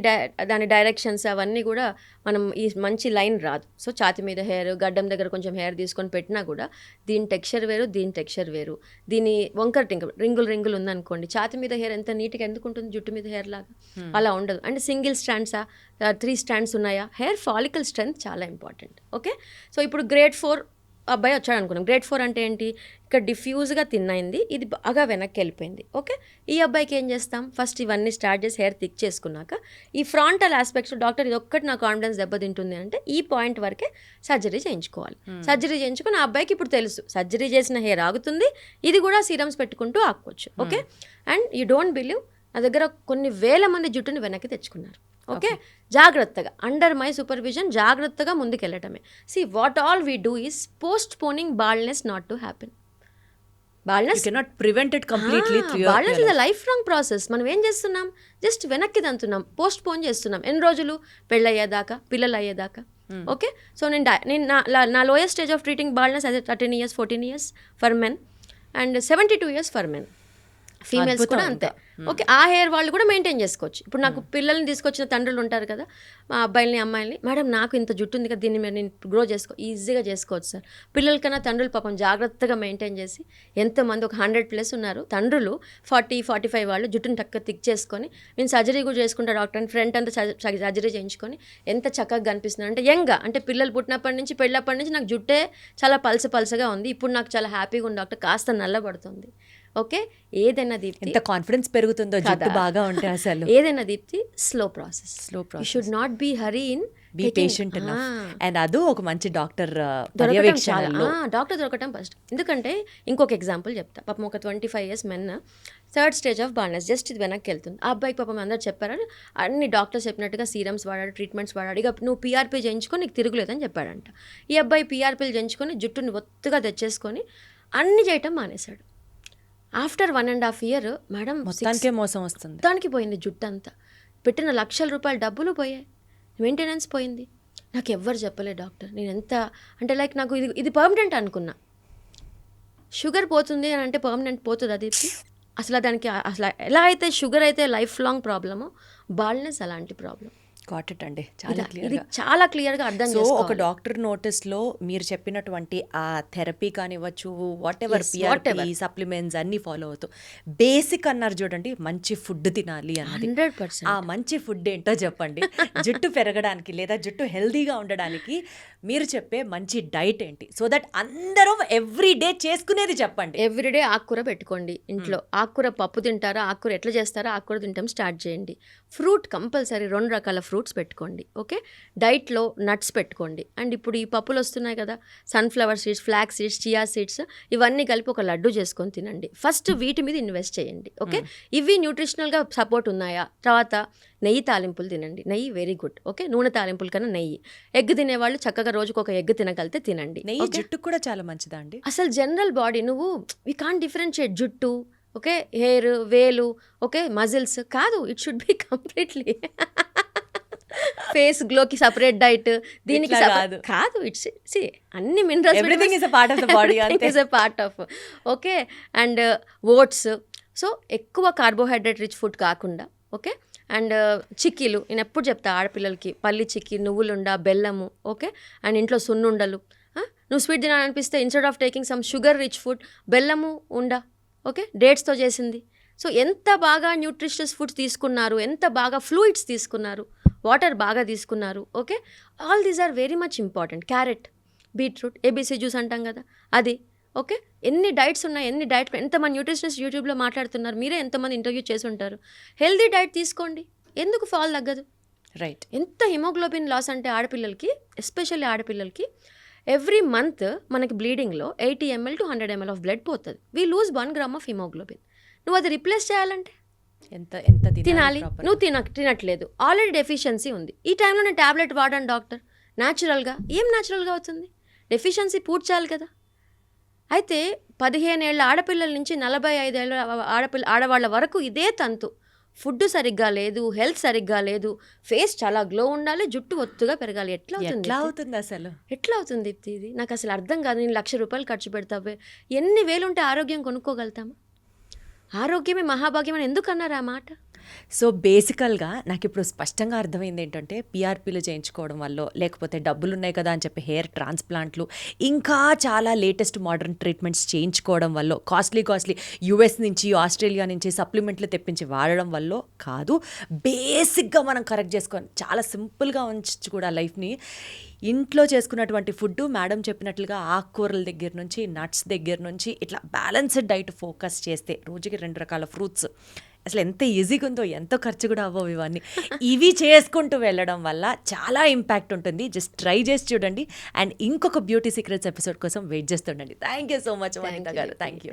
దాని డైరెక్షన్స్ అవన్నీ కూడా మనం ఈ మంచి లైన్ రాదు. సో ఛాతి మీద హెయిర్, గడ్డం దగ్గర కొంచెం హెయిర్ తీసుకొని పెట్టినా కూడా దీని టెక్స్చర్ వేరు, దీని టెక్స్చర్ వేరు. దీని వంకర్ రింగులు ఉందనుకోండి, ఛాతి మీద హెయిర్ ఎంత నీట్గా ఎందుకు ఉంటుంది జుట్టు మీద హెయిర్ లాగా, అలా ఉండదు. అంటే సింగిల్ స్ట్రాండ్సా 3 strands ఉన్నాయా, హెయిర్ ఫాలికల్ స్ట్రెంత్ చాలా ఇంపార్టెంట్. ఓకే, సో ఇప్పుడు గ్రేడ్ 4 అబ్బాయి వచ్చాడు అనుకున్నాం. గ్రేడ్ 4 అంటే ఏంటి, ఇక్కడ డిఫ్యూజ్గా తిన్నైంది, ఇది బాగా వెనక్కి వెళ్ళిపోయింది. ఓకే, ఈ అబ్బాయికి ఏం చేస్తాం, ఫస్ట్ ఇవన్నీ స్టార్ట్ చేసి హెయిర్ థిక్ చేసుకున్నాక ఈ ఫ్రంటల్ ఆస్పెక్ట్స్ డాక్టర్ ఇది ఒక్కటి నా కాన్ఫిడెన్స్ దెబ్బతింటుంది అంటే ఈ పాయింట్ వరకే సర్జరీ చేయించుకోవాలి. సర్జరీ చేయించుకుని ఆ అబ్బాయికి ఇప్పుడు తెలుసు సర్జరీ చేసిన హెయిర్ ఆగుతుంది, ఇది కూడా సీరమ్స్ పెట్టుకుంటూ ఆపుకోవచ్చు. Okay, and you don't believe, నా దగ్గర కొన్ని వేల మంది జుట్టుని వెనక్కి తెచ్చుకున్నారు. ఓకే, జాగ్రత్తగా అండర్ మై సూపర్విజన్ జాగ్రత్తగా ముందుకెళ్ళటమే. See what all we do is postponing baldness not to happen. Baldness cannot prevent it completely. Baldness is a life long process. మనం ఏం చేస్తున్నాం, జస్ట్ వెనక్కి దంతున్నాం, పోస్ట్ పోన్ చేస్తున్నాం. ఎన్ని రోజులు, పెళ్ళయ్యేదాకా, పిల్లలు అయ్యేదాకా. ఓకే, సో నేను నా lowest stage of treating baldness అదే 13 years 14 years for men and 72 years for men. Females కూడా అంతే. ఓకే, ఆ హెయిర్ వాళ్ళు కూడా మెయింటైన్ చేసుకోవచ్చు. ఇప్పుడు నాకు పిల్లల్ని తీసుకొచ్చిన తండ్రులు ఉంటారు కదా, మా అబ్బాయిల్ని అమ్మాయిల్ని, మేడం నాకు ఇంత జుట్టు ఉంది కదా, దీన్ని నేను గ్రో ఈజీగా చేసుకోవచ్చు సార్. పిల్లలకన్నా తండ్రులు పాపం జాగ్రత్తగా మెయింటైన్ చేసి, ఎంతమంది ఒక 100+ ఉన్నారు తండ్రులు, 40-45 వాళ్ళు జుట్టుని థిక్ చేసుకొని, నేను సర్జరీ కూడా చేసుకుంటా డాక్టర్ అని ఫ్రంట్ అంతా సర్జరీ చేయించుకొని ఎంత చక్కగా కనిపిస్తున్నారు అంటే యంగ్గా. అంటే పిల్లలు పుట్టినప్పటి నుంచి పెళ్ళప్పటి నుంచి నాకు జుట్టే చాలా పల్సగా ఉంది, ఇప్పుడు నాకు చాలా హ్యాపీగా ఉంది డాక్టర్, కాస్త నల్లబడుతుంది. ఓకే, ఏదైనా దీప్తి, ఎంత కాన్ఫిడెన్స్ పెరుగుతుందో జుట్టు బాగా ఉంటే అసలు. ఏదైనా Deepthi slow process. You should not be hurry in, be patient enough. And అది ఒక మంచి డాక్టర్ దొరకటం ఫస్ట్. ఎందుకంటే ఇంకొక ఎగ్జాంపుల్ చెప్తా. పాపం ఒక 25 years men, 3rd stage of baldness, just ఇది వెనక్కి వెళ్తుంది. ఆ అబ్బాయికి పాపం అందరూ చెప్పారు, అన్ని డాక్టర్స్ చెప్పినట్టుగా సీరమ్స్ వాడాడు, ట్రీట్మెంట్స్ వాడాడు, ఇక నువ్వు పీఆర్పీ చేయించుకొని నీకు తిరుగులేదని చెప్పాడంట. ఈ అబ్బాయి పీఆర్పీలు చేయించుకొని జుట్టుని ఒత్తుగా తెచ్చేసుకొని అన్ని చేయటం మానేశాడు. ఆఫ్టర్ 1.5 years మేడం మొత్తానికే మోసం వస్తుంది, దానికి పోయింది జుట్టు అంతా, పెట్టిన ₹1,00,000 డబ్బులు పోయాయి, మెయింటెనెన్స్ పోయింది. నాకు ఎవ్వరు చెప్పలే డాక్టర్. నేను ఎంత అంటే లైక్ నాకు ఇది పర్మనెంట్ అనుకున్నా. షుగర్ పోతుంది అని అంటే పర్మనెంట్ పోతుంది అది అసలు. దానికి అసలు ఎలా అయితే షుగర్ అయితే లైఫ్ లాంగ్ ప్రాబ్లమో, బాల్నెస్ అలాంటి ప్రాబ్లం. గాట్ ఇట్ అండి, చాలా ఇది క్లియర్గా. చాలా క్లియర్గా అర్థం సో ఒక చేసుకోవాలి. డాక్టర్ నోటీస్లో మీరు చెప్పినటువంటి ఆ థెరపీ కానివ్వచ్చు, whatever Yes, PRP whatever. Supplements అన్నీ ఫాలో అవుతూ బేసిక్ అన్నారు చూడండి, మంచి ఫుడ్ తినాలి అన్నది. 100%. ఆ మంచి ఫుడ్ ఏంటో చెప్పండి. జుట్టు పెరగడానికి లేదా జుట్టు హెల్దీగా ఉండడానికి మీరు చెప్పే మంచి డైట్ ఏంటి, సో దట్ అందరం ఎవ్రీ డే చేసుకునేది చెప్పండి. ఎవ్రీడే ఆకుకూర పెట్టుకోండి ఇంట్లో. ఆకుకూర పప్పు తింటారా, ఆకుకూర ఎట్లా చేస్తారో ఆకుకూర తింటాం స్టార్ట్ చేయండి. ఫ్రూట్ కంపల్సరీ 2 రకాల ఫ్రూట్స్ పెట్టుకోండి. ఓకే, డైట్లో నట్స్ పెట్టుకోండి. అండ్ ఇప్పుడు ఈ పప్పులు వస్తున్నాయి కదా, sunflower seeds, flax seeds, chia seeds, ఇవన్నీ కలిపి ఒక లడ్డు చేసుకొని తినండి. ఫస్ట్ వీటి మీద ఇన్వెస్ట్ చేయండి. ఓకే, ఇవి న్యూట్రిషనల్గా సపోర్ట్ ఉన్నాయా? తర్వాత నెయ్యి తాలింపులు తినండి. నెయ్యి వెరీ గుడ్. ఓకే, నూనె తాలింపుల కన్నా నెయ్యి. ఎగ్ తినేవాళ్ళు చక్కగా రోజుకు ఒక ఎగ్ తినగలితే తినండి. నెయ్యి జుట్టుకు కూడా చాలా మంచిదా అండి? అసలు జనరల్ బాడీ నువ్వు వి కాంట్ డిఫరెన్షియేట్ జుట్టు, ఓకే, హెయిర్, వేలు, ఓకే, మజిల్స్ కాదు. It should be completely face గ్లోకి సపరేట్ డైట్, దీనికి ఇట్లా కాదు. కాదు. ఇట్స్ సి అన్ని minerals, Everything is a part of the body, అంతే. Is a part of. Okay, and oats. So ఎక్కువ కార్బోహైడ్రేట్ రిచ్ ఫుడ్ కాకుండా, ఓకే, అండ్ చిక్కీలు. నేను ఎప్పుడు చెప్తా ఆడపిల్లలకి, పల్లి చిక్కీ, నువ్వులుండ, బెల్లము, ఓకే, అండ్ ఇంట్లో సున్నుండలు. నువ్వు స్వీట్ తినాలనిపిస్తే instead of taking some sugar rich food, బెల్లము ఉండ, ఓకే, డేట్స్తో చేసింది. సో ఎంత బాగా న్యూట్రిషియస్ ఫుడ్స్ తీసుకున్నారు, ఎంత బాగా ఫ్లూయిడ్స్ తీసుకున్నారు, వాటర్ బాగా తీసుకున్నారు. Okay, all these are very much important. Carrot, beetroot, ABC juice అంటాం కదా అది. ఓకే, ఎన్ని డైట్స్ ఉన్నాయి, ఎన్ని డైట్, ఎంతమంది న్యూట్రిషనిస్ట్ యూట్యూబ్లో మాట్లాడుతున్నారు, మీరే ఎంతమంది ఇంటర్వ్యూ చేసి ఉంటారు. హెల్దీ డైట్ తీసుకోండి, ఎందుకు ఫాల్ తగ్గదు? రైట్. ఎంత హిమోగ్లోబిన్ లాస్ అంటే ఆడపిల్లలకి, ఎస్పెషల్లీ ఆడపిల్లలకి ఎవ్రీ మంత్ మనకి బ్లీడింగ్లో 80 ml to 100 ml of blood పోతుంది. We lose 1 gram of haemoglobin. నువ్వు అది రిప్లేస్ చేయాలంటే ఎంత ఎంత తినాలి. proper? నువ్వు తినట్లేదు, ఆల్రెడీ డెఫిషియన్సీ ఉంది. ఈ టైంలో నేను ట్యాబ్లెట్ వాడాను డాక్టర్, న్యాచురల్గా ఏం న్యాచురల్గా అవుతుంది? డెఫిషియన్సీ పూడ్చాలి కదా. అయితే 15 ఏళ్ళ ఆడపిల్లల నుంచి 45 ఏళ్ళ ఆడవాళ్ళ వరకు ఇదే తంతు. ఫుడ్ సరిగ్గా లేదు, హెల్త్ సరిగ్గా లేదు, ఫేస్ చాలా గ్లో ఉండాలి, జుట్టు ఒత్తుగా పెరగాలి. ఎట్లా అవుతుంది అసలు? ఎట్లా అవుతుంది దీప్తి? ఇది నాకు అసలు అర్థం కాదు. నేను 1,00,000 రూపాయలు ఖర్చు పెడతావే, ఎన్ని వేలుంటే ఆరోగ్యం కొనుక్కోగలుగుతామా? ఆరోగ్యమే మహాభాగ్యం అని ఎందుకు అన్నారు ఆ మాట? సో బేసికల్గా నాకు ఇప్పుడు స్పష్టంగా అర్థమైంది ఏంటంటే, పిఆర్పీలు చేయించుకోవడం వల్ల, లేకపోతే డబ్బులు ఉన్నాయి కదా అని చెప్పి హెయిర్ ట్రాన్స్ప్లాంట్లు, ఇంకా చాలా లేటెస్ట్ మోడర్న్ ట్రీట్మెంట్స్ చేయించుకోవడం వల్ల, కాస్ట్లీ యూఎస్ నుంచి, ఆస్ట్రేలియా నుంచి సప్లిమెంట్లు తెప్పించి వాడడం వల్ల కాదు. బేసిక్గా మనం కరెక్ట్ చేసుకొని చాలా సింపుల్గా ఉంచు కూడా లైఫ్ని. ఇంట్లో చేసుకున్నటువంటి ఫుడ్, మేడం చెప్పినట్లుగా ఆకుకూరల దగ్గర నుంచి, నట్స్ దగ్గర నుంచి, ఇట్లా బ్యాలెన్స్డ్ డైట్ ఫోకస్ చేస్తే, రోజుకి 2 రకాల ఫ్రూట్స్, అసలు ఎంత ఈజీగా ఉందో, ఎంతో ఖర్చు కూడా అవ్వవు ఇవన్నీ. ఇవి చేసుకుంటూ వెళ్ళడం వల్ల చాలా ఇంపాక్ట్ ఉంటుంది. జస్ట్ ట్రై చేసి చూడండి. అండ్ ఇంకొక బ్యూటీ సీక్రెట్స్ ఎపిసోడ్ కోసం వెయిట్ చేస్తుండండి. Thank you so much Vanitha garu. Thank you.